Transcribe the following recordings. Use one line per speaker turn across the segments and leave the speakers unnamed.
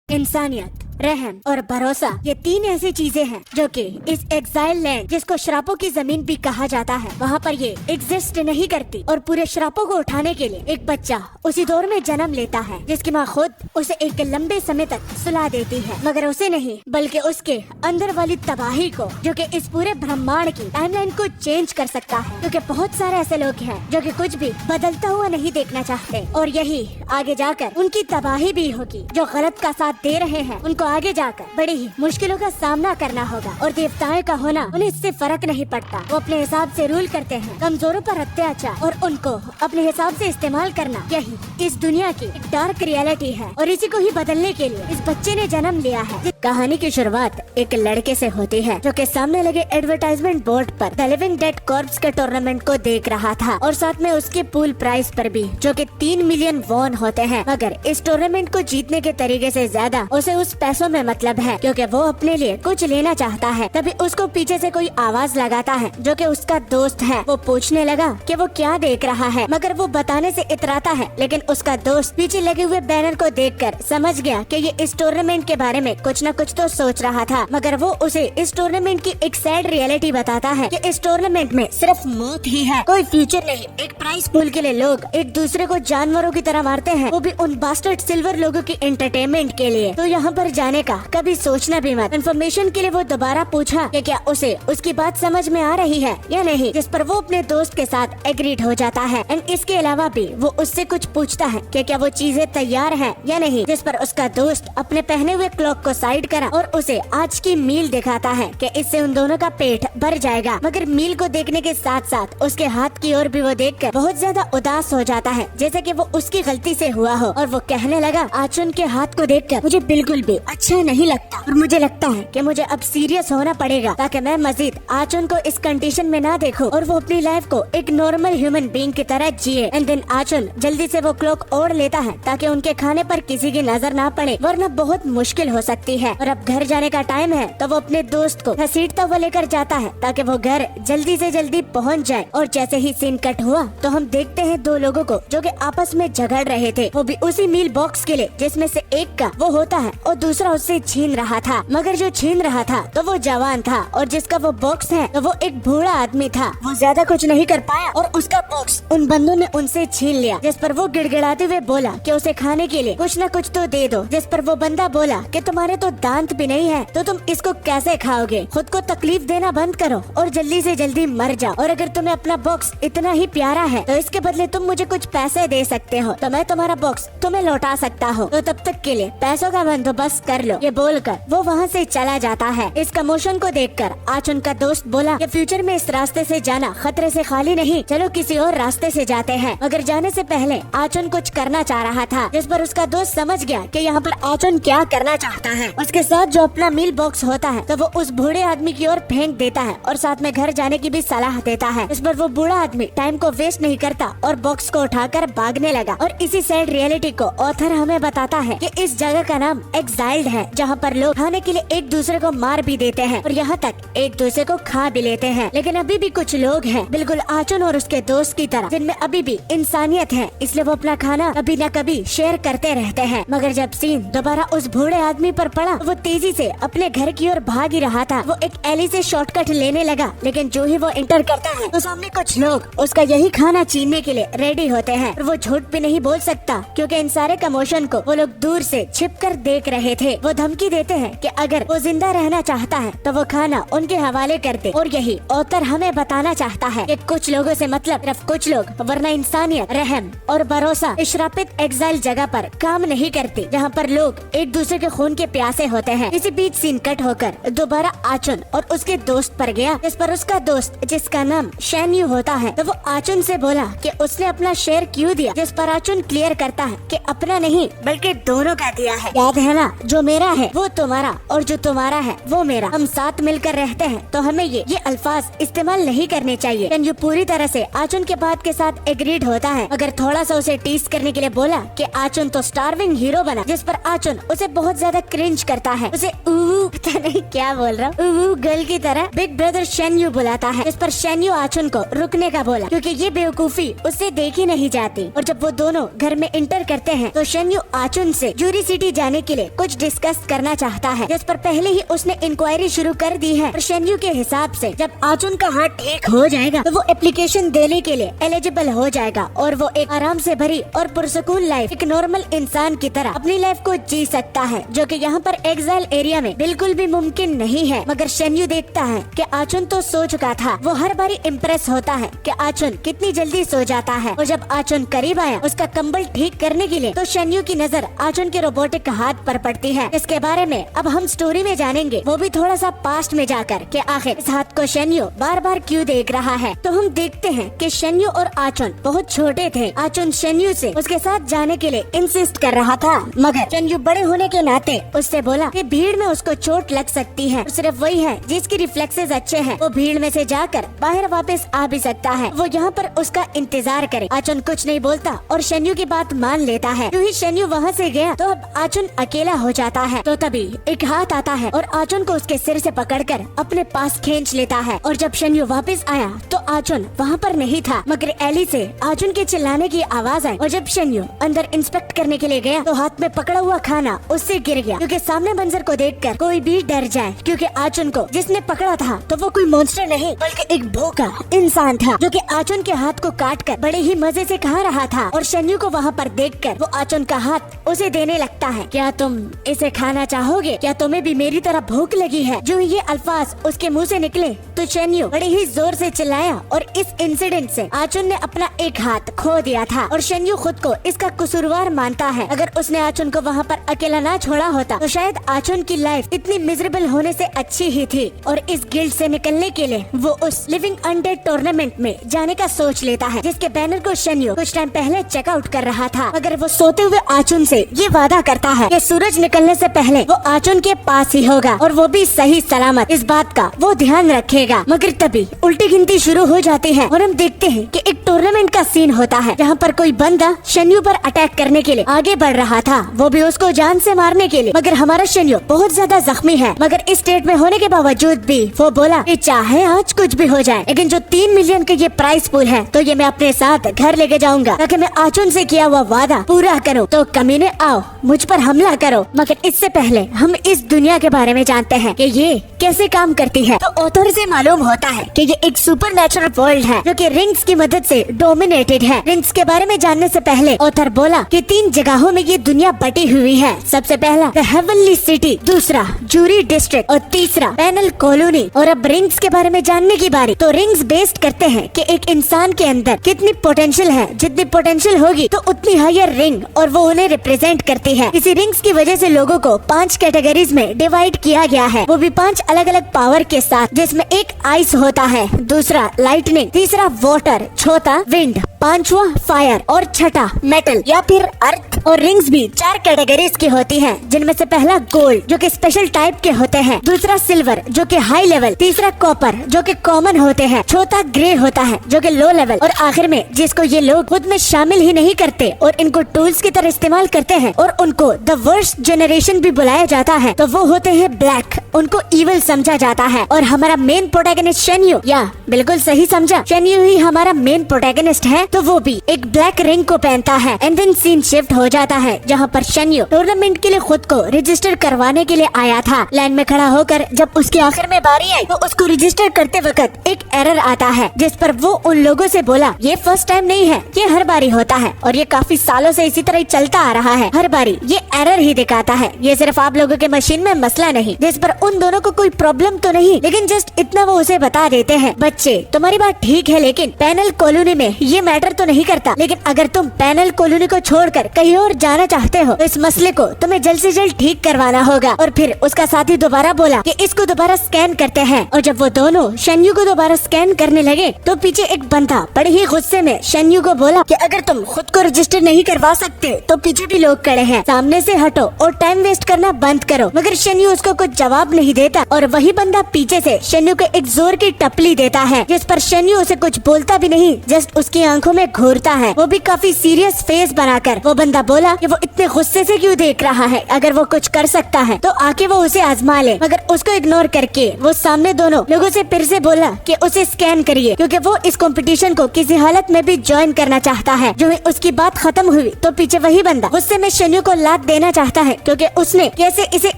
इंसानियत, रहम और भरोसा, ये तीन ऐसी चीजें हैं जो कि इस एक्साइल लैंड, जिसको श्रापों की जमीन भी कहा जाता है, वहाँ पर ये एग्जिस्ट नहीं करती। और पूरे श्रापों को उठाने के लिए एक बच्चा उसी दौर में जन्म लेता है जिसकी माँ खुद उसे एक लंबे समय तक सुला देती है, मगर उसे नहीं बल्कि उसके अंदर वाली तबाही को, जो कि इस पूरे ब्रह्मांड की टाइमलाइन को चेंज कर सकता है। क्योंकि बहुत सारे ऐसे लोग हैं जो कि कुछ भी बदलता हुआ नहीं देखना चाहते, और यही आगे जाकर उनकी तबाही भी होगी। जो गलत का साथ दे रहे हैं उनको आगे जाकर बड़ी ही मुश्किलों का सामना करना होगा। और देवताओं का होना उन्हें इससे फर्क नहीं पड़ता, वो अपने हिसाब से रूल करते हैं। कमजोरों पर अत्याचार और उनको अपने हिसाब से इस्तेमाल करना, यही इस दुनिया की एक डार्क रियलिटी है। और इसी को ही बदलने के लिए इस बच्चे ने जन्म लिया है। कहानी की शुरुआत एक लड़के से होती है जो कि सामने लगे एडवर्टाइजमेंट बोर्ड पर द लिविंग डेड कॉर्प्स के टूर्नामेंट को देख रहा था, और साथ में उसके पूल प्राइस पर भी, जो कि 3 मिलियन वॉन होते हैं। मगर इस टूर्नामेंट को जीतने के तरीके से ज्यादा उसे उस पैसों में मतलब है, क्योंकि वो अपने लिए कुछ लेना चाहता है। तभी उसको पीछे से कोई आवाज लगाता है जो कि उसका दोस्त है। वो पूछने लगा कि वो क्या देख रहा है, मगर वो बताने से इतराता है। लेकिन उसका दोस्त पीछे लगे हुए बैनर को देखकर समझ गया कि ये इस टूर्नामेंट के बारे में कुछ न कुछ तो सोच रहा था। मगर वो उसे इस टूर्नामेंट की एक सैड रियलिटी बताता है कि इस टूर्नामेंट में सिर्फ मौत ही है, कोई फ्यूचर नहीं। एक प्राइस पूल के लिए लोग एक दूसरे को जानवरों की तरह मारते हैं, वो भी उन बास्टर्ड सिल्वर लोगों की एंटरटेनमेंट के लिए। तो यहाँ पर जाने का कभी सोचना भी मत। इन्फॉर्मेशन के लिए वो दोबारा पूछा कि क्या उसे उसकी बात समझ में आ रही है या नहीं, जिस पर वो अपने दोस्त के साथ एग्रीड हो जाता है। एंड इसके अलावा भी वो उससे कुछ पूछता है कि क्या वो चीजें तैयार है या नहीं, जिस पर उसका दोस्त अपने पहने हुए क्लॉक को साइड करा और उसे आज की मील दिखाता है कि इससे उन दोनों का पेट भर जाएगा। मगर मील को देखने के साथ साथ उसके हाथ की ओर भी वो देखकर बहुत ज्यादा उदास हो जाता है, जैसे कि वो उसकी गलती से हुआ हो। और वो कहने लगा, आचुन के हाथ को देखकर मुझे बिल्कुल भी अच्छा नहीं लगता, और मुझे लगता है कि मुझे अब सीरियस होना पड़ेगा ताकि मैं मजीद आचुन को इस कंडीशन में ना देखूं और वो अपनी लाइफ को एक नॉर्मल ह्यूमन बीइंग की तरह जिए। एंड देन आचुन जल्दी से वो क्लॉक ओढ़ लेता है ताकि उनके खाने पर किसी की नजर ना पड़े, वरना बहुत मुश्किल हो सकती है। और अब घर जाने का टाइम है, तो वो अपने दोस्त को घसीटता हुआ लेकर जाता है ताकि वो घर जल्दी से जल्दी पहुंच जाए। और जैसे ही सीन कट हुआ तो हम देखते हैं दो लोगों को जो कि आपस में झगड़ रहे थे, वो भी उसी मील बॉक्स के लिए, जिसमें से एक का वो होता है और दूसरा उससे छीन रहा था। मगर जो छीन रहा था तो वो जवान था, और जिसका वो बॉक्स है तो वो एक बूढ़ा आदमी था। वो ज्यादा कुछ नहीं कर पाया और उसका बॉक्स उन बंदों ने उनसे छीन लिया, जिस पर वो गिड़गिड़ाते हुए बोला कि उसे खाने के लिए कुछ न कुछ तो दे दो। जिस पर वो बंदा बोला कि तुम्हारे तो दांत भी नहीं है, तो तुम इसको कैसे खाओगे? खुद को तकलीफ देना बंद करो और जल्दी से जल्दी मर जाओ। और अगर तुम्हें अपना बॉक्स इतना ही प्यारा है तो इसके बदले तुम मुझे कुछ पैसे दे सकते हो, तो मैं तुम्हारा बॉक्स तुम्हें लौटा सकता हूँ। तो तब तक के लिए पैसों का बंदोबस्त कर लो। ये बोलकर वो वहाँ से चला जाता है। इस कमोशन को देखकर आचुन का दोस्त बोला कि फ्यूचर में इस रास्ते से जाना खतरे से खाली नहीं, चलो किसी और रास्ते से जाते हैं। मगर जाने से पहले आचुन कुछ करना चाह रहा था, जिस पर उसका दोस्त समझ गया कि यहाँ पर आचुन क्या करना चाहता है। उसके साथ जो अपना मील बॉक्स होता है तो वो उस बूढ़े आदमी की ओर फेंक देता है और साथ में घर जाने की भी सलाह देता है। इस पर वो बूढ़ा आदमी टाइम को वेस्ट नहीं करता और बॉक्स को उठाकर भागने लगा। और इसी सैड रियलिटी को ऑथर हमें बताता है कि इस जगह का नाम एक्साइल्ड है, जहाँ पर लोग खाने के लिए एक दूसरे को मार भी देते हैं और यहाँ तक एक दूसरे को खा भी लेते हैं। लेकिन अभी भी कुछ लोग हैं, बिल्कुल आचुन और उसके दोस्त की तरह, जिनमें अभी भी इंसानियत है, इसलिए वो अपना खाना कभी न कभी शेयर करते रहते हैं। मगर जब सीन दोबारा उस बूढ़े आदमी पर पड़ा तो वो तेजी से अपने घर की ओर भाग ही रहा था। वो एक एली से शॉर्टकट लेने लगा, लेकिन जो ही वो एंटर करता है तो सामने कुछ लोग उसका यही खाना छीनने के लिए रेडी होते हैं। और वो झूठ भी नहीं बोल सकता, क्योंकि इन सारे कमोशन को वो लोग दूर से छिपकर देख रहे थे। वो धमकी देते हैं कि अगर वो जिंदा रहना चाहता है तो वो खाना उनके हवाले कर दे। और यही ऑथर हमें बताना चाहता है कि कुछ लोगों से मतलब सिर्फ कुछ लोग, वरना इंसानियत, रहम और भरोसा इस श्रापित एक्साइल जगह पर काम नहीं करते, जहाँ पर लोग एक दूसरे के खून के प्यासे होते हैं। इसी बीच सीन कट होकर दोबारा आचुन और उसके दोस्त पर गया, जिस पर उसका दोस्त, जिसका नाम शैन्यू होता है, तो वो आचुन से बोला कि उसने अपना शेयर क्यों दिया। जिस पर आचुन क्लियर करता है कि अपना नहीं बल्कि दोनों का दिया है। याद है ना, जो मेरा है वो तुम्हारा और जो तुम्हारा है वो मेरा। हम साथ मिलकर रहते हैं तो हमें ये अल्फाज इस्तेमाल नहीं करने चाहिए। शैन्यू पूरी तरह से आचुन के बात के साथ एग्रीड होता है, मगर थोड़ा सा उसे टीस करने के लिए बोला कि आचुन तो स्टारविंग हीरो बना, जिस पर आचुन उसे बहुत ज्यादा क्रिंज कर करता है, उसे उवू पता नहीं क्या बोल रहा हूँ, उवू गर्ल की तरह बिग ब्रदर शेन्यू बुलाता है, जिस पर शेन्यू आचुन को रुकने का बोला क्योंकि ये बेवकूफी उससे देखी नहीं जाती। और जब वो दोनों घर में इंटर करते हैं तो शेन्यू आचुन से जूरी सिटी जाने के लिए कुछ डिस्कस करना चाहता है, जिस पर पहले ही उसने इंक्वायरी शुरू कर दी है। और शेन्यू के हिसाब से जब आचुन का हार्ट ठीक हो जाएगा तो वो एप्लीकेशन देने के लिए एलिजिबल हो जाएगा और वो एक आराम से भरी और पुरसकून लाइफ एक नॉर्मल इंसान की तरह अपनी लाइफ को जी सकता है, जो कि यहाँ पर एग्जाइल एरिया में बिल्कुल भी मुमकिन नहीं है। मगर शेन्यू देखता है कि आचुन तो सो चुका था। वो हर बारी इम्प्रेस होता है कि आचुन कितनी जल्दी सो जाता है। और जब आचुन करीब आया उसका कंबल ठीक करने के लिए तो शेन्यू की नजर आचुन के रोबोटिक हाथ पर पड़ती है। इसके बारे में अब हम स्टोरी में जानेंगे, वो भी थोड़ा सा पास्ट में जाकर कि आखिर इस हाथ को शेन्यू बार बार क्यों देख रहा है। तो हम देखते हैं कि शेन्यू और आचुन बहुत छोटे थे। आचुन शेन्यू से उसके साथ जाने के लिए इंसिस्ट कर रहा था, मगर शेन्यू बड़े होने के नाते उससे बोला कि भीड़ में उसको चोट लग सकती है। सिर्फ वही है जिसकी रिफ्लेक्सेस अच्छे हैं, वो भीड़ में से जाकर बाहर वापस आ भी सकता है। वो यहाँ पर उसका इंतजार करे। आचुन कुछ नहीं बोलता और शेन्यू की बात मान लेता है। जो ही शेन्यू वहाँ से गया तो अब आचुन अकेला हो जाता है। तो तभी एक हाथ आता है और आचुन को उसके सिर से पकड़कर अपने पास खींच लेता है। और जब शेन्यू वापस आया तो आचुन वहाँ पर नहीं था, मगर एली से आचुन के चिल्लाने की आवाज आई। और जब शेन्यू अंदर इंस्पेक्ट करने के लिए गया तो हाथ में पकड़ा हुआ खाना उससे गिर गया, क्योंकि सामने मंजर को देखकर कोई भी डर जाए, क्योंकि आचुन को जिसने पकड़ा था तो वो कोई मॉन्स्टर नहीं बल्कि एक भूखा इंसान था, जो कि आचुन के हाथ को काटकर बड़े ही मजे से खा रहा था। और शेन्यू को वहाँ पर देखकर वो आचुन का हाथ उसे देने लगता है। क्या तुम इसे खाना चाहोगे? क्या तुम्हें भी मेरी तरह भूख लगी है? जो ये अल्फाज उसके मुंह से निकले तो शेन्यू बड़े ही जोर से चिल्लाया और इस इंसिडेंट से आचुन ने अपना एक हाथ खो दिया था। और शेन्यू खुद को इसका कसूरवार मानता है। अगर उसने आचुन को वहाँ पर अकेला ना छोड़ा होता तो शायद आचुन की लाइफ इतनी मिजरेबल होने से अच्छी ही थी। और इस गिल्ड से निकलने के लिए वो उस लिविंग अनडेड टूर्नामेंट में जाने का सोच लेता है, जिसके बैनर को शेन्यू कुछ टाइम पहले चेकआउट कर रहा था। मगर वो सोते हुए आचुन से ये वादा करता है कि सूरज निकलने से पहले वो आचुन के पास ही होगा और वो भी सही सलामत। इस बात का वो ध्यान रखेगा। मगर तभी उल्टी गिनती शुरू हो जाती है और हम देखते हैं कि एक टूर्नामेंट का सीन होता है, जहाँ पर कोई बंदा शेन्यू पर अटैक करने के लिए आगे बढ़ रहा था, वो भी उसको जान से मारने के लिए। मगर हमारा शेन्यू बहुत ज्यादा जख्मी है, मगर इस स्टेट में होने के बावजूद भी वो बोला कि चाहे आज कुछ भी हो जाए, लेकिन जो 3 मिलियन का ये प्राइस पूल है तो ये मैं अपने साथ घर लेके जाऊंगा, ताकि मैं आचुन से किया हुआ वादा पूरा करूं। तो कमीने आओ मुझ पर हमला करो। मगर इससे पहले हम इस दुनिया के बारे में जानते हैं कि ये कैसे काम करती है। तो ऑथर से मालूम होता है कि ये एक सुपर नेचुरल वर्ल्ड है जो कि रिंग्स की मदद से डोमिनेटेड है। रिंग्स के बारे में जानने से पहले ऑथर बोला कि 3 जगहों में ये दुनिया बटी हुई है। सबसे पहला द हेवनली सिटी, दूसरा जूरी डिस्ट्रिक्ट और तीसरा पैनल कॉलोनी। और अब रिंग्स के बारे में जानने की बारी। तो रिंग्स बेस्ड करते हैं कि एक इंसान के अंदर कितनी पोटेंशियल है, जितनी पोटेंशियल होगी तो उतनी हायर रिंग, और वो उन्हें रिप्रेजेंट करती है। इसी रिंग्स की वजह से लोगों को 5 कैटेगरीज में डिवाइड किया गया है, वो भी 5 अलग अलग पावर के साथ, जिसमें एक आइस होता है, दूसरा लाइटनिंग, तीसरा वाटर, चौथा विंड, पांचवा फायर और छठा मेटल या फिर अर्थ। और रिंग्स भी 4 कैटेगरीज की होती हैं, जिनमें से पहला गोल्ड जो कि स्पेशल टाइप के होते हैं, दूसरा सिल्वर जो कि हाई लेवल, तीसरा कॉपर जो कि कॉमन होते हैं, चौथा ग्रे होता है जो कि लो लेवल, और आखिर में जिसको ये लोग खुद में शामिल ही नहीं करते और इनको टूल्स की तरह इस्तेमाल करते हैं और उनको द वर्स्ट जनरेशन भी बुलाया जाता है, तो वो होते हैं ब्लैक। उनको इविल समझा जाता है। और हमारा मेन प्रोटैगनिस्ट शेन्यू, या बिल्कुल सही समझा, शेन्यू ही हमारा मेन प्रोटैगनिस्ट है, तो वो भी एक ब्लैक रिंग को पहनता है। एंड देन सीन शिफ्ट हो जाता है, जहाँ पर शेन्यू टूर्नामेंट के लिए खुद को रजिस्टर करवाने के लिए आया था। लाइन में खड़ा होकर जब उसके आखिर में बारी आई तो उसको रजिस्टर करते वक्त एक एरर आता है, जिस पर वो उन लोगों से बोला ये फर्स्ट टाइम नहीं है, ये हर बारी होता है और ये काफी सालों से इसी तरह चलता आ रहा है। हर बारी ये एरर ही दिखाता है। ये सिर्फ आप लोगों के मशीन में मसला नहीं, जिस पर उन दोनों को कोई प्रॉब्लम तो नहीं, लेकिन जस्ट इतना वो उसे बता देते हैं, बच्चे तुम्हारी बात ठीक है, लेकिन पैनल कॉलोनी में ये मैटर तो नहीं करता, लेकिन अगर तुम पैनल कॉलोनी को छोड़कर कहीं और जाना चाहते हो तो इस मसले को तुम्हें जल्द से जल्द ठीक करवाना होगा। और फिर उसका साथी दोबारा बोला कि इसको दोबारा स्कैन करते हैं। और जब वो दोनों शेन्यू को दोबारा स्कैन करने लगे तो पीछे एक बंदा बड़े ही गुस्से में शेन्यू को बोला कि अगर तुम खुद को रजिस्टर नहीं करवा सकते तो पीछे भी लोग खड़े हैं, सामने से हटो और टाइम वेस्ट करना बंद करो। मगर शेन्यू उसको कुछ जवाब नहीं देता और वही बंदा पीछे से शेन्यू को एक जोर की टपली देता है, जिस पर शेन्यू उसे कुछ बोलता भी नहीं, जस्ट उसकी आंखों आंखों में घूरता है, वो भी काफी सीरियस फेस बनाकर। वो बंदा बोला कि वो इतने गुस्से से क्यों देख रहा है, अगर वो कुछ कर सकता है तो आके वो उसे आजमा ले। मगर उसको इग्नोर करके वो सामने दोनों लोगों से फिर से बोला कि उसे स्कैन करिए, क्योंकि वो इस कंपटीशन को किसी हालत में भी ज्वाइन करना चाहता है। जो ही उसकी बात खत्म हुई तो पीछे वही बंदा गुस्से में शेन्यू को लात देना चाहता है, क्योंकि उसने कैसे इसे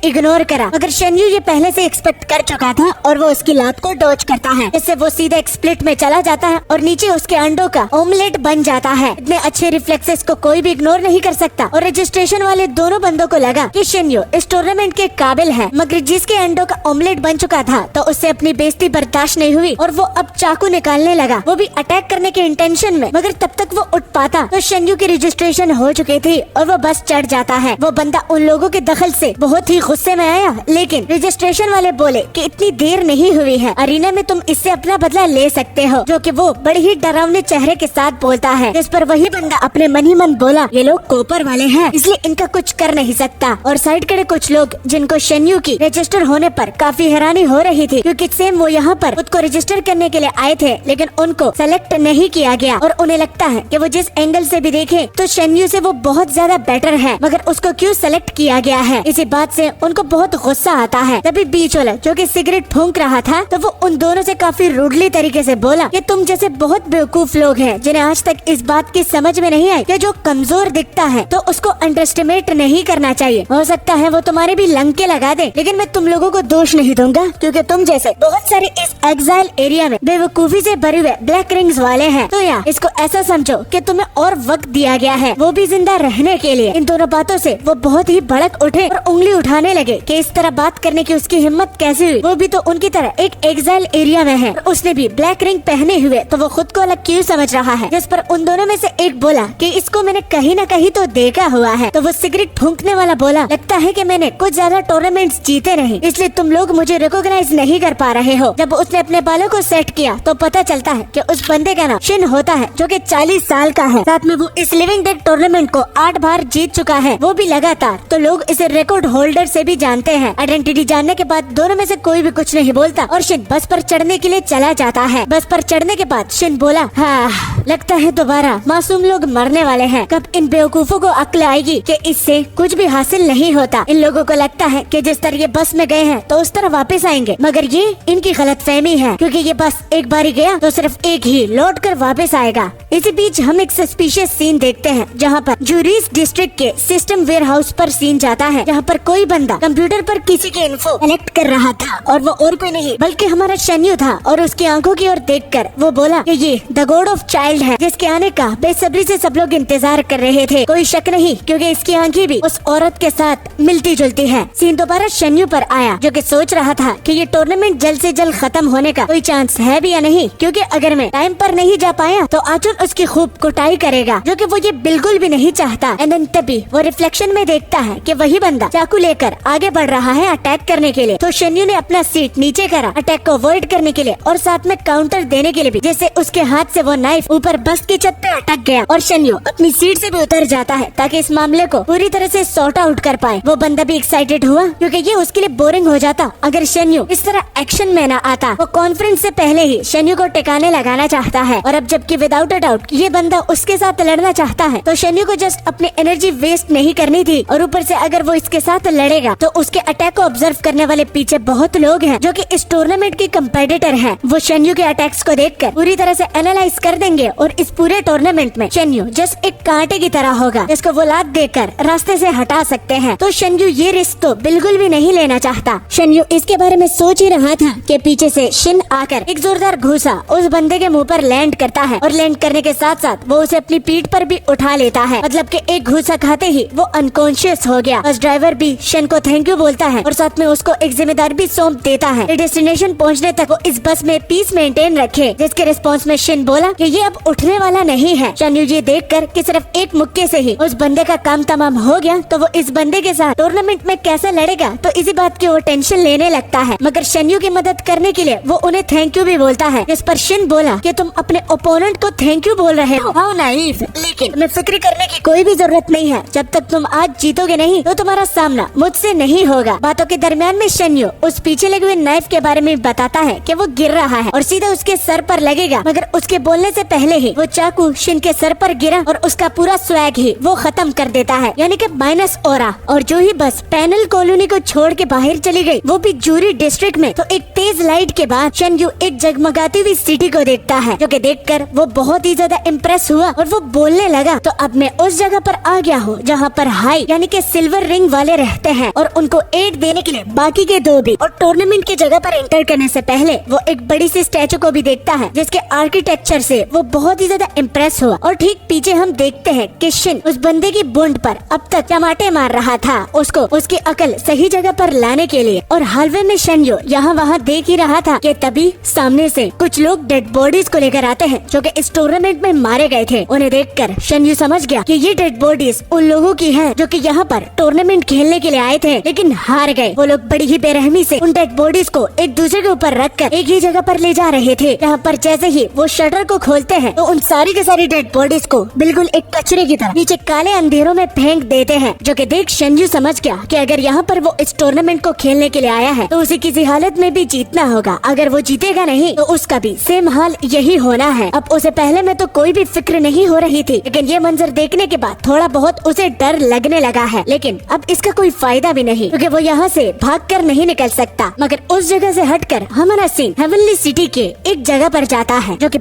इग्नोर करा। मगर शेन्यू ये पहले से एक्सपेक्ट कर चुका था और वो उसकी लात को डॉज करता है, जिससे वो सीधे एक स्प्लिट में चला जाता है और नीचे उसके अंडों का ऑमलेट बन जाता है। इतने अच्छे रिफ्लेक्सेस को कोई भी इग्नोर नहीं कर सकता और रजिस्ट्रेशन वाले दोनों बंदों को लगा कि शेन्यू इस टूर्नामेंट के काबिल है। मगर जिसके अंडों का ऑमलेट बन चुका था तो उससे अपनी बेइज्जती बर्दाश्त नहीं हुई और वो अब चाकू निकालने लगा, वो भी अटैक करने के इंटेंशन में। मगर तब तक वो उठ पाता तो शेन्यू की रजिस्ट्रेशन हो चुकी थी और वो बस चढ़ जाता है। वो बंदा उन लोगों के दखल से बहुत ही गुस्से में आया, लेकिन रजिस्ट्रेशन वाले बोले कि इतनी देर नहीं हुई है, अरीना में तुम इससे अपना बदला ले सकते हो, जो कि वो बड़े ही डरावने चेहरे के साथ बोलता है। जिस पर वही बंदा अपने मन ही मन बोला, ये लोग कॉपर वाले हैं इसलिए इनका कुछ कर नहीं सकता। और साइड के कुछ लोग जिनको शेन्यू की रजिस्टर होने पर काफी हैरानी हो रही थी, क्योंकि सेम वो यहाँ पर खुद को रजिस्टर करने के लिए आए थे, लेकिन उनको सेलेक्ट नहीं किया गया और उन्हें लगता है कि वो जिस एंगल से भी देखे तो शेन्यू से वो बहुत ज्यादा बेटर है, मगर उसको क्यों सेलेक्ट किया गया है। इसी बात से उनको बहुत गुस्सा आता है। तभी बीच वाला जो कि सिगरेट फूंक रहा था तो वो उन दोनों से काफी रूडली तरीके से बोला कि तुम जैसे बहुत बेवकूफ लोग हैं जिन्हें आज तक इस बात की समझ में नहीं आई कि जो कमजोर दिखता है तो उसको अंडरस्टिमेट नहीं करना चाहिए। हो सकता है वो तुम्हारे भी लंके लगा दे, लेकिन मैं तुम लोगों को दोष नहीं दूंगा, क्योंकि तुम जैसे बहुत सारे इस एग्जाइल एरिया में बेवकूफी से भरे हुए ब्लैक रिंग्स वाले हैं। तो यार इसको ऐसा समझो कि तुम्हें और वक्त दिया गया है, वो भी जिंदा रहने के लिए। इन दोनों बातों से वो बहुत ही भड़क उठे और उंगली उठाने लगे कि इस तरह बात करने की उसकी हिम्मत कैसे हुई, वो भी तो उनकी तरह एक एग्जाइल एरिया में है। उसने भी ब्लैक रिंग पहने हुए, तो वो खुद को अलग क्यों समझ रहा है। जिस पर उन दोनों में से एक बोला कि इसको मैंने कहीं न कहीं तो देखा हुआ है। तो वो सिगरेट फूंकने वाला बोला, लगता है कि मैंने कुछ ज्यादा टूर्नामेंट्स जीते नहीं, इसलिए तुम लोग मुझे रिकॉग्नाइज नहीं कर पा रहे हो। जब उसने अपने बालों को सेट किया तो पता चलता है कि उस बंदे का नाम शिन होता है, जो कि 40 साल का है। साथ में वो इस लिविंग डेड टूर्नामेंट को 8 बार जीत चुका है, वो भी लगातार। तो लोग इसे रिकॉर्ड होल्डर से भी जानते हैं। आइडेंटिटी जानने के बाद दोनों में से कोई भी कुछ नहीं बोलता और शिन बस पर चढ़ने के लिए चला जाता है। बस पर चढ़ने के बाद शिन बोला, हाँ लगता है दोबारा मासूम लोग मरने वाले हैं। कब इन बेवकूफों को अक्ल आएगी कि इससे कुछ भी हासिल नहीं होता। इन लोगों को लगता है कि जिस तरह ये बस में गए हैं तो उस तरह वापस आएंगे, मगर ये इनकी गलतफहमी है, क्योंकि ये बस एक बारी गया तो सिर्फ एक ही लौट कर वापस आएगा। इसी बीच हम एक सस्पिशियस सीन देखते हैं, जहाँ पर जूरीस डिस्ट्रिक्ट के सिस्टम वेयर हाउस पर सीन जाता है, जहाँ पर कोई बंदा कंप्यूटर पर किसी की इन्फो कलेक्ट कर रहा था और वो और कोई नहीं बल्कि हमारा शेन्यू था। और उसकी आंखों की ओर देखकर वो बोला कि ये द गॉड ऑफ चाइल्ड है, जिसके आने का बेसब्री से सब लोग इंतजार कर रहे थे। कोई शक नहीं, क्योंकि इसकी आंखें भी उस औरत के साथ मिलती जुलती है। सीन दोबारा शेन्यू पर आया, जो कि सोच रहा था कि ये टूर्नामेंट जल्द से जल्द खत्म होने का कोई चांस है भी या नहीं, क्योंकि अगर मैं टाइम पर नहीं जा पाया तो आचुन उसकी खूब कुटाई करेगा, जो कि वो ये बिल्कुल भी नहीं चाहता। एंड देन तभी वो रिफ्लेक्शन में देखता है कि वही बंदा चाकू लेकर आगे बढ़ रहा है अटैक करने के लिए। तो शेन्यू ने अपना सीट नीचे करा अटैक को अवॉइड करने के लिए और साथ में काउंटर देने के लिए भी, जैसे उसके हाथ से वो नाइफ ऊपर बस की छत पे अटक गया और शेन्यू अपनी सीट से भी उतर जाता है ताकि इस मामले को पूरी तरह से सॉर्ट आउट कर पाए। वो बंदा भी एक्साइटेड हुआ, क्योंकि ये उसके लिए बोरिंग हो जाता अगर शेन्यू इस तरह एक्शन में न आता। वो कॉन्फ्रेंस से पहले ही शेन्यू को टिकाने लगाना चाहता है, और अब जबकि विदाउट अ डाउट ये बंदा उसके साथ लड़ना चाहता है तो शेन्यू को जस्ट अपनी एनर्जी वेस्ट नहीं करनी थी। और ऊपर से अगर वो इसके साथ लड़ेगा तो उसके अटैक को ऑब्जर्व करने वाले पीछे बहुत लोग हैं जो कि इस टूर्नामेंट के कंपेटिटर हैं। वो शेन्यू के अटैक्स को देखकर पूरी तरह से एनालाइज कर देंगे और इस पूरे टूर्नामेंट में शेन्यू जस्ट एक कांटे की तरह होगा, जिसको वो लात देकर रास्ते से हटा सकते हैं। तो शेन्यू ये रिस्क तो बिल्कुल भी नहीं लेना चाहता। शेन्यू इसके बारे में सोच ही रहा था कि पीछे से शिन आकर एक जोरदार घूसा उस बंदे के मुंह पर लैंड करता है, और लैंड करने के साथ साथ वो उसे अपनी पीठ पर भी उठा लेता है। मतलब कि एक घूसा खाते ही वो अनकॉन्शियस हो गया। बस ड्राइवर भी शिन को थैंक यू बोलता है और साथ में उसको एक जिम्मेदारी भी सौंप देता है, डेस्टिनेशन पहुंचने तक वो इस बस में पीस मेंटेन रखे। जिसके रिस्पॉन्स में शिन बोला कि ये अब उठने वाला नहीं है। शेन्यू ये देखकर कि सिर्फ एक मुक्के से ही उस बंदे का काम तमाम हो गया, तो वो इस बंदे के साथ टूर्नामेंट में कैसे लड़ेगा, तो इसी बात की वो टेंशन लेने लगता है। मगर शेन्यू की मदद करने के लिए वो उन्हें थैंक यू भी बोलता है। जिस पर शिन बोला कि तुम अपने ओपोनेंट को थैंक यू बोल रहे हो, हाउ नाइफ, लेकिन तुम्हें फिक्र करने की कोई भी जरूरत नहीं है। जब तक तुम आज जीतोगे नहीं तो तुम्हारा सामना मुझसे नहीं होगा। बातों के दरमियान में शेन्यू उस पीछे लगे हुए नाइफ के बारे में बताता है कि वो गिर रहा है और सीधा उसके सर पर लगेगा, मगर उसके बोलने से पहले ही वो चाकू शिन के सर पर गिरा और उसका पूरा स्वैग ही वो खत्म कर देता है, यानी कि माइनस ऑरा। और जो ही बस पैनल कॉलोनी को छोड़ के बाहर चली गई, वो भी जूरी डिस्ट्रिक्ट में, तो एक तेज लाइट के बाद शन यू एक जगमगाती हुई सिटी को देखता है, जो कि देखकर वो बहुत ही ज्यादा इम्प्रेस हुआ और वो बोलने लगा, तो अब मैं उस जगह पर आ गया हूँ जहाँ पर हाई यानी कि सिल्वर रिंग वाले रहते हैं और उनको एड देने के लिए बाकी के दो भी। और टूर्नामेंट की जगह पर एंटर करने से पहले वो एक बड़ी सी स्टैचू को भी देखता है, जिसके आर्किटेक्चर से वो बहुत ही ज्यादा इम्प्रेस हुआ। और ठीक पीछे हम देखते हैं कि शिन उस बंदे की बूंद पर अब तक टमाटे मार रहा था, उसको उसकी अकल सही जगह पर लाने के लिए। और हालवे में शन यू यहाँ वहाँ देख ही रहा था कि तभी सामने से कुछ लोग डेड बॉडीज को लेकर आते हैं, जो कि इस टूर्नामेंट में मारे गए थे। उन्हें देखकर शन यू समझ गया कि ये डेड बॉडीज उन लोगों की हैं जो कि यहाँ पर टूर्नामेंट खेलने के लिए आए थे लेकिन हार गए। वो लोग बड़ी ही बेरहमी से उन डेड बॉडीज को एक दूसरे के ऊपर रखकर एक ही जगह पर ले जा रहे थे, जहाँ पर जैसे ही वो शटर को खोलते हैं तो उन सारी के सारी डेड बॉडीज को बिल्कुल एक कचरे की तरह नीचे काले अंधेरों में फेंक देते हैं, जो कि देख शन यू समझ गया कि अगर यहाँ पर वो इस टूर्नामेंट को खेलने के लिए आया है तो उसे किसी हालत में भी जीतना होगा। अगर वो जीतेगा नहीं तो उसका भी सेम हाल यही होना है। अब उसे पहले में तो कोई भी फिक्र नहीं हो रही थी, लेकिन ये मंजर देखने के बाद थोड़ा बहुत उसे डर लगने लगा है। लेकिन अब इसका कोई फायदा भी नहीं, क्योंकि वो यहाँ से भागकर नहीं निकल सकता। मगर उस जगह से हटकर हमारा सीन हेवनली सिटी के एक जगह पर जाता है, जो कि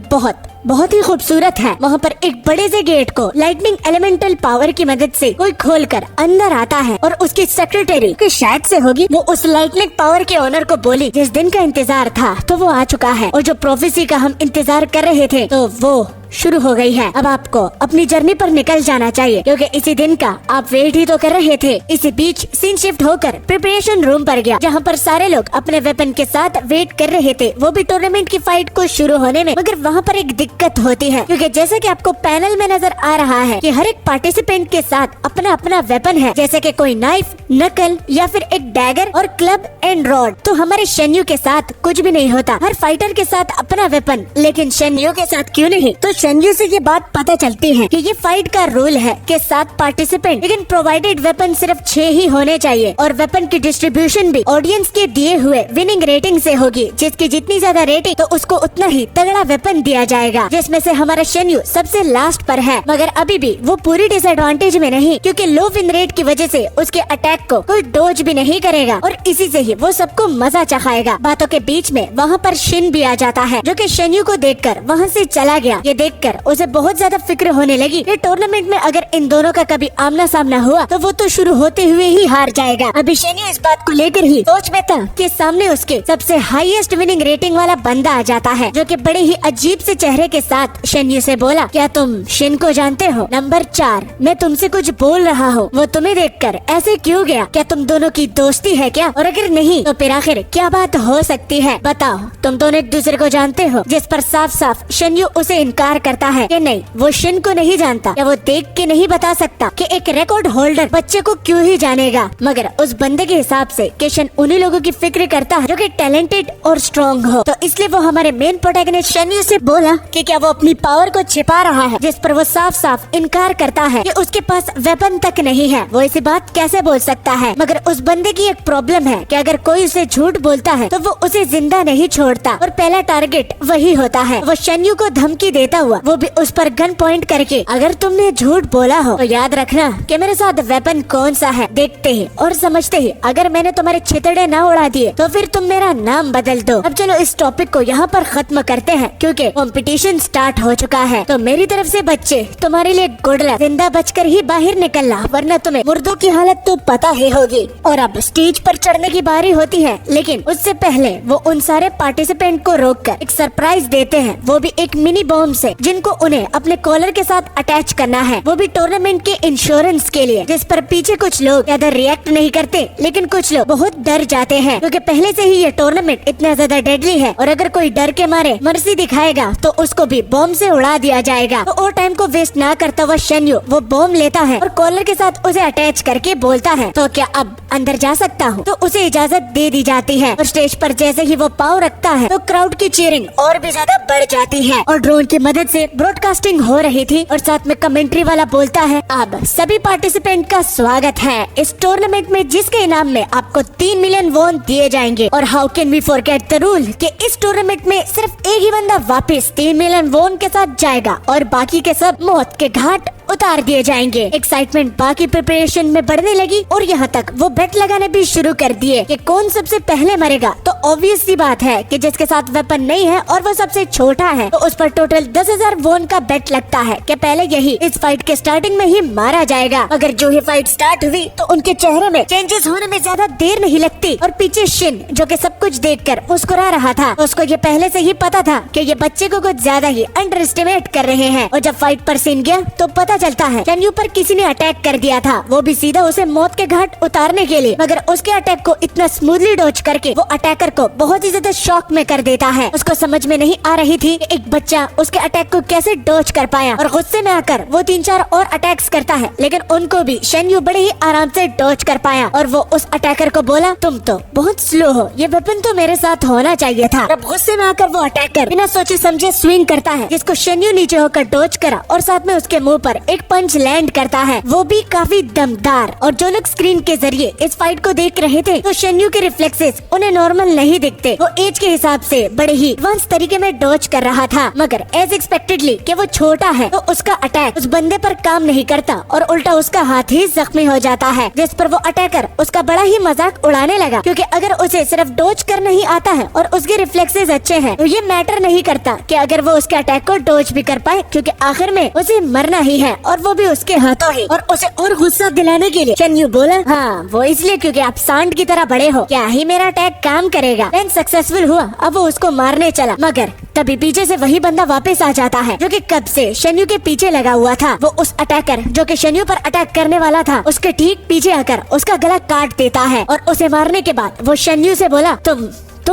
बहुत ही खूबसूरत है। वहाँ पर एक बड़े से गेट को लाइटनिंग एलिमेंटल पावर की मदद से कोई खोलकर अंदर आता है और उसकी सेक्रेटरी की शायद से होगी, वो उस लाइटनिंग पावर के ओनर को बोली जिस दिन का इंतजार था तो वो आ चुका है और जो प्रोफेसी का हम इंतजार कर रहे थे तो वो शुरू हो गई है। अब आपको अपनी जर्नी पर निकल जाना चाहिए, क्योंकि इसी दिन का आप वेट ही तो कर रहे थे। इसी बीच सीन शिफ्ट होकर प्रिपरेशन रूम पर गया, जहाँ पर सारे लोग अपने वेपन के साथ वेट कर रहे थे, वो भी टूर्नामेंट की फाइट को शुरू होने में। मगर वहाँ पर एक दिक्कत होती है, क्योंकि जैसे कि आपको पैनल में नजर आ रहा है कि हर एक पार्टिसिपेंट के साथ अपना अपना वेपन है, जैसे कि कोई नाइफ, नकल या फिर एक डैगर और क्लब एंड रॉड। तो हमारे शन यू के साथ कुछ भी नहीं होता, हर फाइटर के साथ अपना वेपन, लेकिन शन यू के साथ क्यों नहीं? तो शन यू से ये बात पता चलती है कि ये फाइट का रूल है कि 7 पार्टिसिपेंट, लेकिन प्रोवाइडेड वेपन सिर्फ 6 ही होने चाहिए। और वेपन की डिस्ट्रीब्यूशन भी ऑडियंस के दिए हुए विनिंग रेटिंग से होगी, जिसकी जितनी ज्यादा रेटिंग तो उसको उतना ही तगड़ा वेपन दिया जाएगा, जिसमें से हमारा शन यू सबसे लास्ट पर है। मगर अभी भी वो पूरी डिसएडवांटेज में नहीं, क्योंकि लो विन रेट की वजह से उसके अटैक को कोई डोज भी नहीं करेगा और इसी से ही वो सबको मजा चखाएगा। बातों के बीच में वहाँ पर शिन भी आ जाता है, जो कि शन यू को देखकर वहाँ से चला गया। ये देखकर उसे बहुत ज्यादा फिक्र होने लगी कि टूर्नामेंट में अगर इन दोनों का कभी आमना सामना हुआ तो वो तो शुरू होते हुए ही हार जाएगा। अभी शन यू इस बात को लेकर ही सोच में था कि सामने उसके सबसे हाईएस्ट विनिंग रेटिंग वाला बंदा आ जाता है, जो कि बड़े ही अजीब से चेहरे के साथ शन यू से बोला, क्या तुम शिन को जानते हो? नंबर 4, मैं तुमसे कुछ बोल रहा हूँ, वो तुम्हें देखकर ऐसे क्यों गया? क्या तुम दोनों की दोस्ती है क्या? और अगर नहीं तो फिर आखिर क्या बात हो सकती है? बताओ, तुम दोनों एक दूसरे को जानते हो? जिस पर साफ साफ शन यू उसे इनकार करता है कि नहीं, वो शिन को नहीं जानता, या वो देख के नहीं बता सकता कि एक रिकॉर्ड होल्डर बच्चे को क्यों ही जानेगा। मगर उस बंदे के हिसाब से कि शन उन्हीं लोगों की फिक्र करता है जो कि टैलेंटेड और स्ट्रॉन्ग हो, तो इसलिए वो हमारे मेन प्रोटैगनिस्ट शन यू से बोला कि क्या वो अपनी पावर को छिपा रहा है, जिस पर वो साफ साफ इनकार करता है कि उसके पास वेपन तक नहीं है। वो ऐसी बात कैसे बोल सकता है? मगर उस बंदे की एक प्रॉब्लम है कि अगर कोई उसे झूठ बोलता है तो वो उसे जिंदा नहीं छोड़ता और पहला टारगेट वही होता है। वो शन यू को धमकी देता हुआ, वो भी उस पर गन पॉइंट करके, अगर तुमने झूठ बोला हो तो याद रखना कि मेरे साथ वेपन कौन सा है। देखते ही और समझते ही अगर मैंने तुम्हारे छितड़े ना उड़ा दिए तो फिर तुम मेरा नाम बदल दो। अब चलो इस टॉपिक को यहाँ पर खत्म करते हैं, क्योंकि कंपटीशन स्टार्ट हो चुका है। तो मेरी तरफ से बच्चे तुम्हारे लिए गुड लक, जिंदा बचकर ही बाहर निकलना, वरना तुम्हें मुर्दों की हालत तो पता ही होगी। और अब स्टेज पर चढ़ने की बारी होती है, लेकिन उससे पहले वो उन सारे पार्टिसिपेंट को रोककर एक सरप्राइज देते हैं, वो भी एक मिनी बॉम्ब से, जिनको उन्हें अपने कॉलर के साथ अटैच करना है, वो भी टूर्नामेंट के इंश्योरेंस के लिए। जिस पर पीछे कुछ लोग ज्यादा रिएक्ट नहीं करते, लेकिन कुछ लोग बहुत डर जाते हैं, क्योंकि पहले से ही ये टूर्नामेंट इतना ज्यादा डेडली है और अगर कोई डर के मारे मर्जी दिखाएगा तो उसको भी बॉम्ब से उड़ा दिया जाएगा। तो और टाइम को वेस्ट ना करता हुआ शन यू वो बॉम्ब लेता है और कॉलर के साथ उसे अटैच करके बोलता है, तो क्या अब अंदर जा सकता हूँ? तो उसे इजाजत दे दी जाती है और स्टेज पर जैसे ही वो पाँव रखता है तो क्राउड की चीयरिंग और भी ज्यादा बढ़ जाती है और ड्रोन की मदद से ब्रॉडकास्टिंग हो रही थी और साथ में कमेंट्री वाला बोलता है, अब सभी पार्टिसिपेंट का स्वागत है इस टूर्नामेंट में जिसके इनाम में आपको 3 मिलियन वॉन दिए जाएंगे। और how can we forget the rule कि इस टूर्नामेंट में सिर्फ एक ही बंदा वापस 3 मिलियन वॉन के साथ जाएगा और बाकी के सब मौत के घाट उतार दिए जाएंगे। एक्साइटमेंट बाकी प्रिपरेशन में बढ़ने लगी और यहाँ तक वो बेट लगाने भी शुरू कर दिए कि कौन सबसे पहले मरेगा। तो ऑब्वियस सी बात है कि जिसके साथ वेपन नहीं है और वो सबसे छोटा है तो उस पर टोटल 10,000 वॉन का बेट लगता है कि पहले यही इस फाइट के स्टार्टिंग में ही मारा जाएगा। अगर जो ही फाइट स्टार्ट हुई तो उनके चेहरे में चेंजेस होने में ज्यादा देर नहीं लगती और पीछे शिन जो कि सब कुछ देखकर मुस्कुरा रहा था, उसको ये पहले से ही पता था कि ये बच्चे को कुछ ज्यादा ही अंडर एस्टिमेट कर रहे हैं। और जब फाइट पर सीन गया तो पता चलता है शेन्यू पर किसी ने अटैक कर दिया था, वो भी सीधा उसे मौत के घाट उतारने के लिए। मगर उसके अटैक को इतना स्मूथली डॉज करके वो अटैकर को बहुत ही ज्यादा शॉक में कर देता है। उसको समझ में नहीं आ रही थी कि एक बच्चा उसके अटैक को कैसे डॉज कर पाया और गुस्से में आकर वो 3-4 और अटैक्स करता है, लेकिन उनको भी शेन्यू बड़े ही आराम से डॉज कर पाया। और वो उस अटैकर को बोला, तुम तो बहुत स्लो हो, ये वेपन तो मेरे साथ होना चाहिए था। अब गुस्से में आकर वो अटैकर बिना सोचे समझे स्विंग करता है जिसको शेन्यू नीचे होकर डॉज करा और साथ में उसके मुंह पर एक पंच लैंड करता है, वो भी काफी दमदार। और जो लोग स्क्रीन के जरिए इस फाइट को देख रहे थे तो शेन्यू के रिफ्लेक्सेस उन्हें नॉर्मल नहीं दिखते। वो एज के हिसाब से बड़े ही एडवांस तरीके में डॉज कर रहा था, मगर एज एक्सपेक्टेडली कि वो छोटा है तो उसका अटैक उस बंदे पर काम नहीं करता और उल्टा उसका हाथ ही जख्मी हो जाता है, जिस पर वो अटैकर उसका बड़ा ही मजाक उड़ाने लगा। क्योंकि अगर उसे सिर्फ डॉज करना ही आता है और उसके रिफ्लेक्सेस अच्छे हैं तो ये मैटर नहीं करता कि अगर वो उसके अटैक को डॉज भी कर पाए, क्योंकि आखिर में उसे मरना ही है और वो भी उसके हाथों ही। और उसे और गुस्सा दिलाने के लिए शेन्यू बोला, हाँ वो इसलिए क्योंकि आप सांड की तरह बड़े हो, क्या ही मेरा अटैक काम करेगा। सक्सेसफुल हुआ, अब वो उसको मारने चला, मगर तभी पीछे से वही बंदा वापस आ जाता है जो कि कब से शेन्यू के पीछे लगा हुआ था। वो उस अटैकर जो कि शेन्यू पर अटैक करने वाला था उसके ठीक पीछे आकर उसका गला काट देता है और उसे मारने के बाद वो शेन्यू से बोला, तुम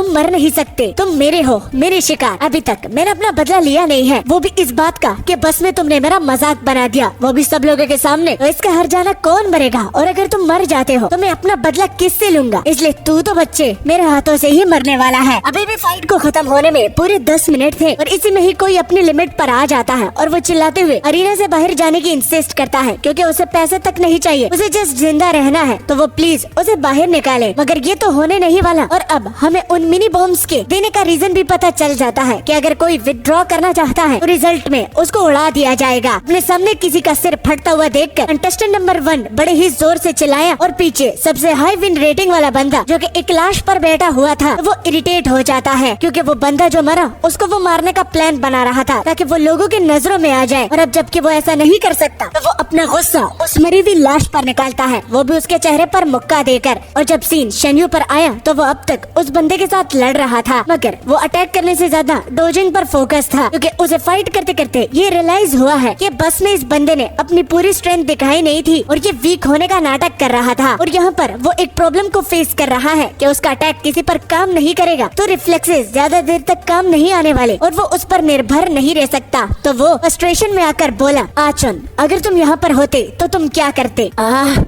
मर नहीं सकते, तुम मेरे हो, मेरे शिकार। अभी तक मैंने अपना बदला लिया नहीं है, वो भी इस बात का कि बस में तुमने मेरा मजाक बना दिया, वो भी सब लोगों के सामने। तो इसका हर जाना कौन मरेगा और अगर तुम मर जाते हो तो मैं अपना बदला किससे लूंगा, इसलिए तू तो बच्चे मेरे हाथों से ही मरने वाला है। अभी भी फाइट को खत्म होने में पूरे 10 मिनट थे और इसी में ही कोई अपनी लिमिट पर आ जाता है और वो चिल्लाते हुए अरीना से बाहर जाने की इंसिस्ट करता है क्योंकि उसे पैसे तक नहीं चाहिए, उसे जस्ट जिंदा रहना है, तो वो प्लीज उसे बाहर निकाले। मगर ये तो होने नहीं वाला और अब हमें उन मिनी बॉम्ब्स के देने का रीजन भी पता चल जाता है कि अगर कोई विथड्रॉ करना चाहता है तो रिजल्ट में उसको उड़ा दिया जाएगा। अपने सामने किसी का सिर फटता हुआ देखकर कंटेस्टेंट नंबर 1 बड़े ही जोर से चिल्लाया और पीछे सबसे हाई विन रेटिंग वाला बंदा जो कि एक लाश पर बैठा हुआ था वो इरिटेट हो जाता है क्योंकि वो बंदा जो मरा उसको वो मारने का प्लान बना रहा था ताकि वो लोगों की नजरों में आ जाए। और अब जबकि वो ऐसा नहीं कर सकता तो वो अपना गुस्सा उस मरी हुई लाश पर निकालता है, वो भी उसके चेहरे पर मुक्का देकर। और जब सीन शेन्यू पर आया तो वो अब तक उस बंदे के साथ लड़ रहा था, मगर वो अटैक करने से ज्यादा डोजिंग पर फोकस था क्योंकि उसे फाइट करते करते ये रियलाइज हुआ है कि बस में इस बंदे ने अपनी पूरी स्ट्रेंथ दिखाई नहीं थी और ये वीक होने का नाटक कर रहा था। और यहाँ पर वो एक प्रॉब्लम को फेस कर रहा है कि उसका अटैक किसी पर काम नहीं करेगा तो रिफ्लेक्सेस ज्यादा देर तक काम नहीं आने वाले और वो उस पर निर्भर नहीं रह सकता। तो वो फ्रस्ट्रेशन में आकर बोला, आचुन अगर तुम यहाँ पर होते तो तुम क्या करते?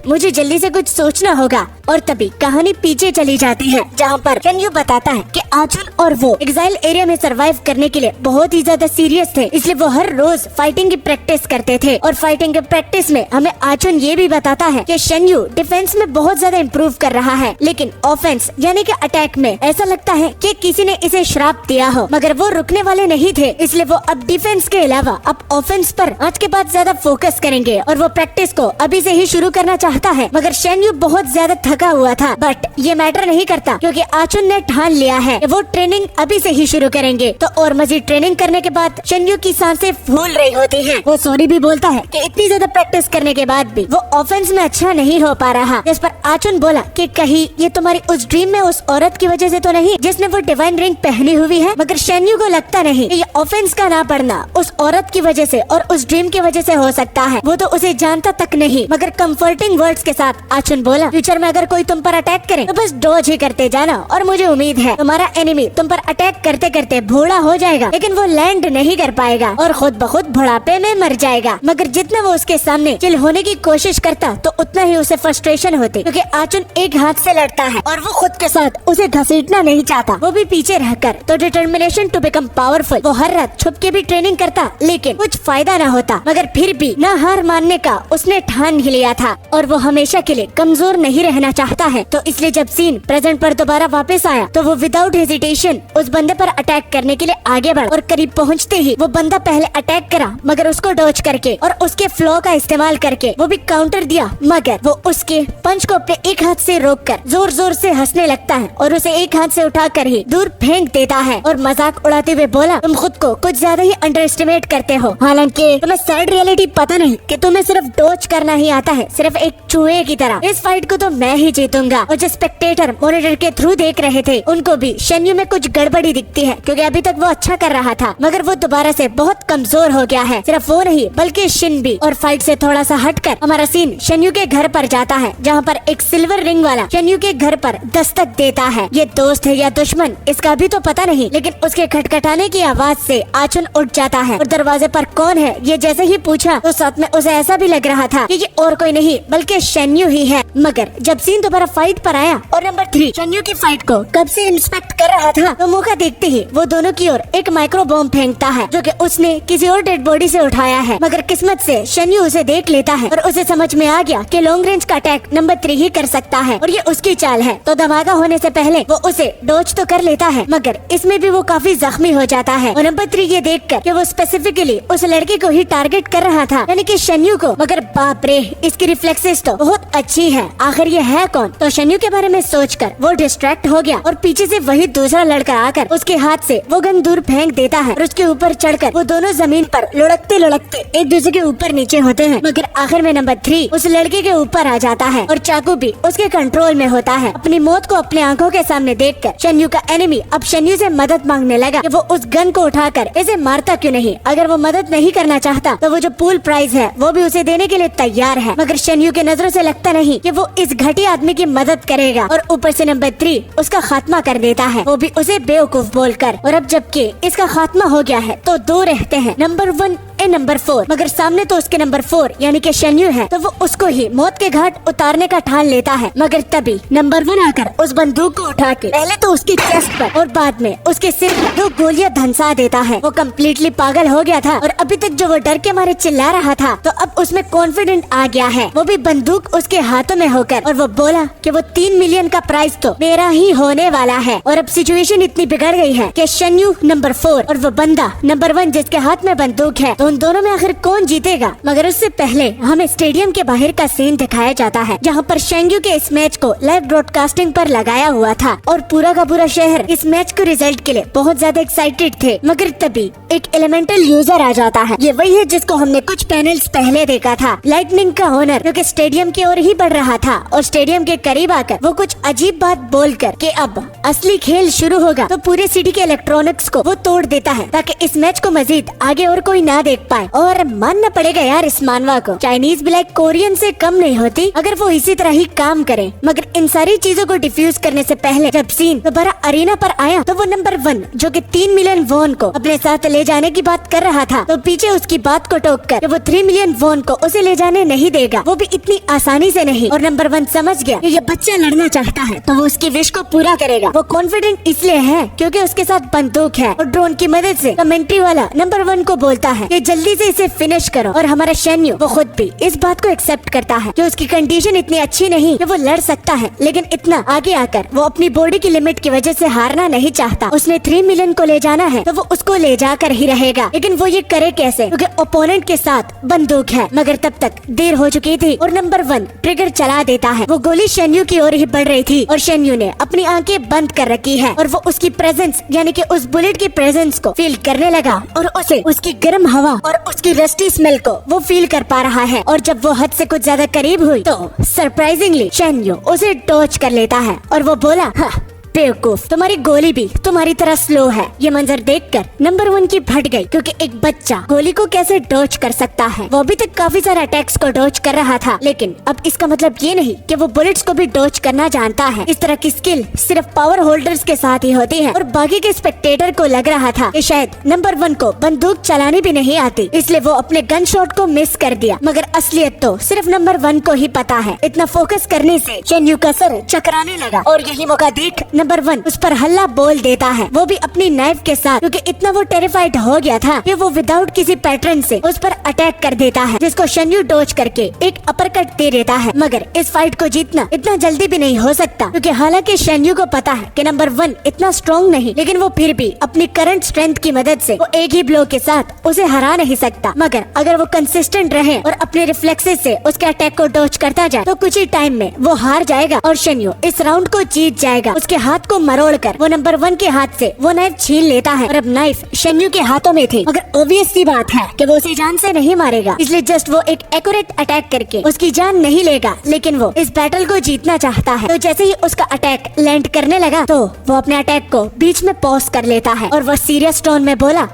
मुझे जल्दी से कुछ सोचना होगा। और तभी कहानी पीछे चली जाती है जहाँ पर शेन्यू बताता है कि आचुन और वो एग्जाइल एरिया में सरवाइव करने के लिए बहुत ही ज्यादा सीरियस थे, इसलिए वो हर रोज फाइटिंग की प्रैक्टिस करते थे। और फाइटिंग के प्रैक्टिस में हमें आचुन ये भी बताता है कि शेन्यू डिफेंस में बहुत ज्यादा इम्प्रूव कर रहा है, लेकिन ऑफेंस यानी कि अटैक में ऐसा लगता है कि किसी ने इसे श्राप दिया हो। मगर वो रुकने वाले नहीं थे, इसलिए वो अब डिफेंस के अलावा अब ऑफेंस पर आज के बाद ज्यादा फोकस करेंगे और वो प्रैक्टिस को अभी से ही शुरू करना चाहता है। मगर शेन्यू बहुत ज्यादा थका हुआ था, बट ये मैटर नहीं करता क्योंकि आचुन ने ठान लिया है कि वो ट्रेनिंग अभी से ही शुरू करेंगे। तो और मजीद ट्रेनिंग करने के बाद शेन्यू की सांसें फूल रही होती हैं। वो सॉरी भी बोलता है कि इतनी ज्यादा प्रैक्टिस करने के बाद भी वो ऑफेंस में अच्छा नहीं हो पा रहा, जिस पर आचुन बोला कि कहीं ये तुम्हारी उस ड्रीम में उस औरत की वजह से तो नहीं जिसने वो डिवाइन रिंग पहनी हुई है? मगर शेन्यू को लगता नहीं कि ये ऑफेंस का ना पड़ना उस औरत की वजह से और उस ड्रीम की वजह से हो सकता है, वो तो उसे जानता तक नहीं। मगर कंफर्टिंग वर्ड्स के साथ आचुन बोला, फ्यूचर में अगर कोई तुम पर अटैक करे तो बस डॉज ही करते जाना और मुझे उम्मीद उम्मीद है। तुम्हारा एनिमी तुम पर अटैक करते करते भोला हो जाएगा, लेकिन वो लैंड नहीं कर पाएगा और खुद ब खुद बुढ़ापे में मर जाएगा। मगर जितना वो उसके सामने चिल होने की कोशिश करता तो उतना ही उसे फ्रस्ट्रेशन होती, क्योंकि आचुन एक हाथ से लड़ता है और वो खुद के साथ उसे घसीटना नहीं चाहता, वो भी पीछे रहकर। तो डिटर्मिनेशन टू बिकम पावरफुल, वो हर रात छुप के भी ट्रेनिंग करता, लेकिन कुछ फायदा न होता। मगर फिर भी न हार मानने का उसने ठान ही लिया था और वो हमेशा के लिए कमजोर नहीं रहना चाहता है। तो इसलिए जब सीन प्रेजेंट पर दोबारा वापस आया तो वो विदाउट हेजिटेशन उस बंदे पर अटैक करने के लिए आगे बढ़ा और करीब पहुंचते ही वो बंदा पहले अटैक करा, मगर उसको डॉज करके और उसके फ्लो का इस्तेमाल करके वो भी काउंटर दिया, मगर वो उसके पंच को अपने एक हाथ से रोककर जोर जोर से हंसने लगता है और उसे एक हाथ से उठाकर ही दूर फेंक देता है और मजाक उड़ाते हुए बोला, तुम खुद को कुछ ज्यादा ही अंडर एस्टिमेट करते हो, हालांकि तुम्हें सैड रियलिटी पता नहीं कि तुम्हें सिर्फ डॉज करना ही आता है, सिर्फ एक चूहे की तरह। इस फाइट को तो मैं ही जीतूंगा। और जो स्पेक्टेटर मॉनिटर के थ्रू देख रहे थे उनको भी शेन्यू में कुछ गड़बड़ी दिखती है, क्योंकि अभी तक वो अच्छा कर रहा था मगर वो दोबारा से बहुत कमजोर हो गया है। सिर्फ वो नहीं बल्कि शिन भी। और फाइट से थोड़ा सा हटकर हमारा सीन शेन्यू के घर पर जाता है, जहाँ पर एक सिल्वर रिंग वाला शेन्यू के घर पर दस्तक देता है। ये दोस्त है या दुश्मन इसका भी तो पता नहीं, लेकिन उसके खटखटाने की आवाज से आचुन उठ जाता है और दरवाजे पर कौन है ये जैसे ही पूछा तो साथ में उसे ऐसा भी लग रहा था कि ये और कोई नहीं बल्कि शेन्यू ही है। मगर जब सीन दोबारा फाइट पर आया और नंबर 3 शेन्यू की फाइट को कब से इंस्पेक्ट कर रहा था, तो मौका देखते ही वो दोनों की ओर एक माइक्रो बॉम्ब फेंकता है, जो कि उसने किसी और डेड बॉडी से उठाया है। मगर किस्मत से शेन्यू उसे देख लेता है और उसे समझ में आ गया कि लॉन्ग रेंज का अटैक नंबर 3 ही कर सकता है और ये उसकी चाल है। तो धमाका होने से पहले वो उसे डॉज तो कर लेता है, मगर इसमें भी वो काफी जख्मी हो जाता है। और नंबर 3 ये देखकर कि वो स्पेसिफिकली उस लड़के को ही टारगेट कर रहा था, यानी कि शेन्यू को, मगर बाप रे इसकी रिफ्लेक्सेस तो बहुत अच्छी है, आखिर ये है कौन। तो शेन्यू के बारे में सोचकर वो डिस्ट्रैक्ट हो गया और पीछे से वही दूसरा लड़का आकर उसके हाथ से वो गन दूर फेंक देता है और उसके ऊपर चढ़कर वो दोनों जमीन पर लुढ़कते लुढ़कते एक दूसरे के ऊपर नीचे होते हैं। मगर आखिर में नंबर 3 उस लड़के के ऊपर आ जाता है और चाकू भी उसके कंट्रोल में होता है। अपनी मौत को अपने आंखों के सामने देखकर शेन्यू का एनिमी अब शेन्यू से मदद मांगने लगा कि वो उस गन को उठाकर इसे मारता क्यों नहीं। अगर वो मदद नहीं करना चाहता तो वो जो पूल प्राइज है वो भी उसे देने के लिए तैयार है, मगर शेन्यू के नजरों से लगता नहीं कि वो इस घटिया आदमी की मदद करेगा और ऊपर से नंबर 3 उसका खात्मा कर देता है, वो भी उसे बेवकूफ बोलकर। और अब जबकि इसका खात्मा हो गया है तो 2 रहते हैं, नंबर 1 और नंबर 4, मगर सामने तो उसके नंबर 4 यानी कि शेन्यू है, तो वो उसको ही मौत के घाट उतारने का ठान लेता है। मगर तभी नंबर 1 आकर उस बंदूक को उठा के पहले तो उसकी चेस्ट पर और बाद में उसके सिर पर 2 गोलियां धंसा देता है। वो कम्प्लीटली पागल हो गया था और अभी तक जो वो डर के मारे चिल्ला रहा था तो अब उसमें कॉन्फिडेंट आ गया है, वो भी बंदूक उसके हाथों में होकर। और वो बोला कि वो 3 मिलियन का प्राइस तो मेरा ही होने वाला है। और अब सिचुएशन इतनी बिगड़ गई है कि शेन्यू नंबर 4 और वो बंदा नंबर 1 जिसके हाथ में बंदूक है, तो उन दोनों में आखिर कौन जीतेगा। मगर उससे पहले हमें स्टेडियम के बाहर का सीन दिखाया जाता है, जहाँ पर शेन्यू के इस मैच को लाइव ब्रॉडकास्टिंग पर लगाया हुआ था और पूरा का पूरा शहर इस मैच के रिजल्ट के लिए बहुत ज्यादा एक्साइटेड थे। मगर तभी एक एलिमेंटल यूजर आ जाता है, ये वही है जिसको हमने कुछ पैनल्स पहले देखा था, लाइटनिंग का ओनर, जो कि स्टेडियम की ओर ही बढ़ रहा था और स्टेडियम के करीब आकर वो कुछ अजीब बात बोलकर कि अब असली खेल शुरू होगा तो पूरे सिटी के इलेक्ट्रॉनिक्स को वो तोड़ देता है, ताकि इस मैच को मजीद आगे और कोई ना देख पाए। और मानना पड़ेगा यार इस मानवा को, चाइनीज भी लाइक कोरियन से कम नहीं होती अगर वो इसी तरह ही काम करे। मगर इन सारी चीजों को डिफ्यूज करने से पहले जब सीन दोबारा अरीना पर आया तो वो नंबर 1 जो कि 3 मिलियन वॉन को अपने साथ ले जाने की बात कर रहा था, तो पीछे उसकी बात को टोक कर वो 3 मिलियन वॉन को उसे ले जाने नहीं देगा, वो भी इतनी आसानी से नहीं। और नंबर 1 समझ गया कि ये बच्चा लड़ना चाहता है तो वो उसकी विश को पूरा करेगा। वो कॉन्फिडेंट इसलिए है क्योंकि उसके साथ बंदूक है और ड्रोन की मदद से कमेंट्री वाला नंबर 1 को बोलता है कि जल्दी से इसे फिनिश करो। और हमारा शेन्यू वो खुद भी इस बात को एक्सेप्ट करता है कि उसकी कंडीशन इतनी अच्छी नहीं कि वो लड़ सकता है, लेकिन इतना आगे आकर वो अपनी बॉडी की लिमिट की वजह से हारना नहीं चाहता। उसने 3 मिलियन को ले जाना है तो वो उसको ले जाकर ही रहेगा, लेकिन वो ये करे कैसे, क्योंकि ओपोनेंट के साथ बंदूक है। मगर तब तक देर हो चुकी थी और नंबर 1 ट्रिगर चला देता है। वो गोली शेन्यू की ओर ही बढ़ रही थी और शेन्यू ने अपनी आंखें बंद कर रखी है और वो उसकी प्रेजेंस यानी कि उस बुलेट की प्रेजेंस को फील करने लगा और उसे उसकी गर्म हवा और उसकी रस्टी स्मेल को वो फील कर पा रहा है। और जब वो हद से कुछ ज्यादा करीब हुई तो सरप्राइजिंगली शेन्यू उसे टच कर लेता है और वो बोला, हाँ बेवकूफ, तुम्हारी गोली भी तुम्हारी तरह स्लो है। ये मंजर देखकर नंबर 1 की फट गई, क्योंकि एक बच्चा गोली को कैसे डॉज कर सकता है। वो अभी तक काफी सारे अटैक्स को डॉज कर रहा था, लेकिन अब इसका मतलब ये नहीं कि वो बुलेट्स को भी डॉज करना जानता है। इस तरह की स्किल सिर्फ पावर होल्डर्स के साथ ही होती है। और बाकी के स्पेक्टेटर को लग रहा था कि शायद नंबर 1 को बंदूक चलानी भी नहीं आती, इसलिए वो अपने गन शॉट को मिस कर दिया। मगर असलियत तो सिर्फ नंबर 1 को ही पता है। इतना फोकस करने से शेन्यू का सर चकराने लगा, और यही मौका देख नंबर 1 उस पर हल्ला बोल देता है, वो भी अपनी नाइफ के साथ, क्योंकि इतना वो टेरिफाइड हो गया था कि वो विदाउट किसी पैटर्न से उस पर अटैक कर देता है, जिसको शेन्यू डॉज करके एक अपरकट दे देता है। मगर इस फाइट को जीतना इतना जल्दी भी नहीं हो सकता, क्योंकि हालांकि शेन्यू को पता है कि नंबर 1 इतना स्ट्रॉन्ग नहीं, लेकिन वो फिर भी अपनी करंट स्ट्रेंथ की मदद से वो एक ही ब्लो के साथ उसे हरा नहीं सकता। मगर अगर वो कंसिस्टेंट रहे और अपने रिफ्लेक्सेस से उसके अटैक को डॉज करता जाए तो कुछ ही टाइम में वो हार जाएगा और शेन्यू इस राउंड को जीत जाएगा। उसके हाथ को मरोड़कर वो नंबर 1 के हाथ से वो नाइफ छीन लेता है, और अब नाइफ शेन्यू के हाथों में थी। मगर ऑब्वियस सी बात है कि वो उसे जान से नहीं मारेगा, इसलिए जस्ट वो एक एक्यूरेट अटैक करके उसकी जान नहीं लेगा, लेकिन वो इस बैटल को जीतना चाहता है। तो जैसे ही उसका अटैक लैंड करने लगा तो वो अपने अटैक को बीच में पॉज कर लेता है, और वो सीरियस टोन में बोला,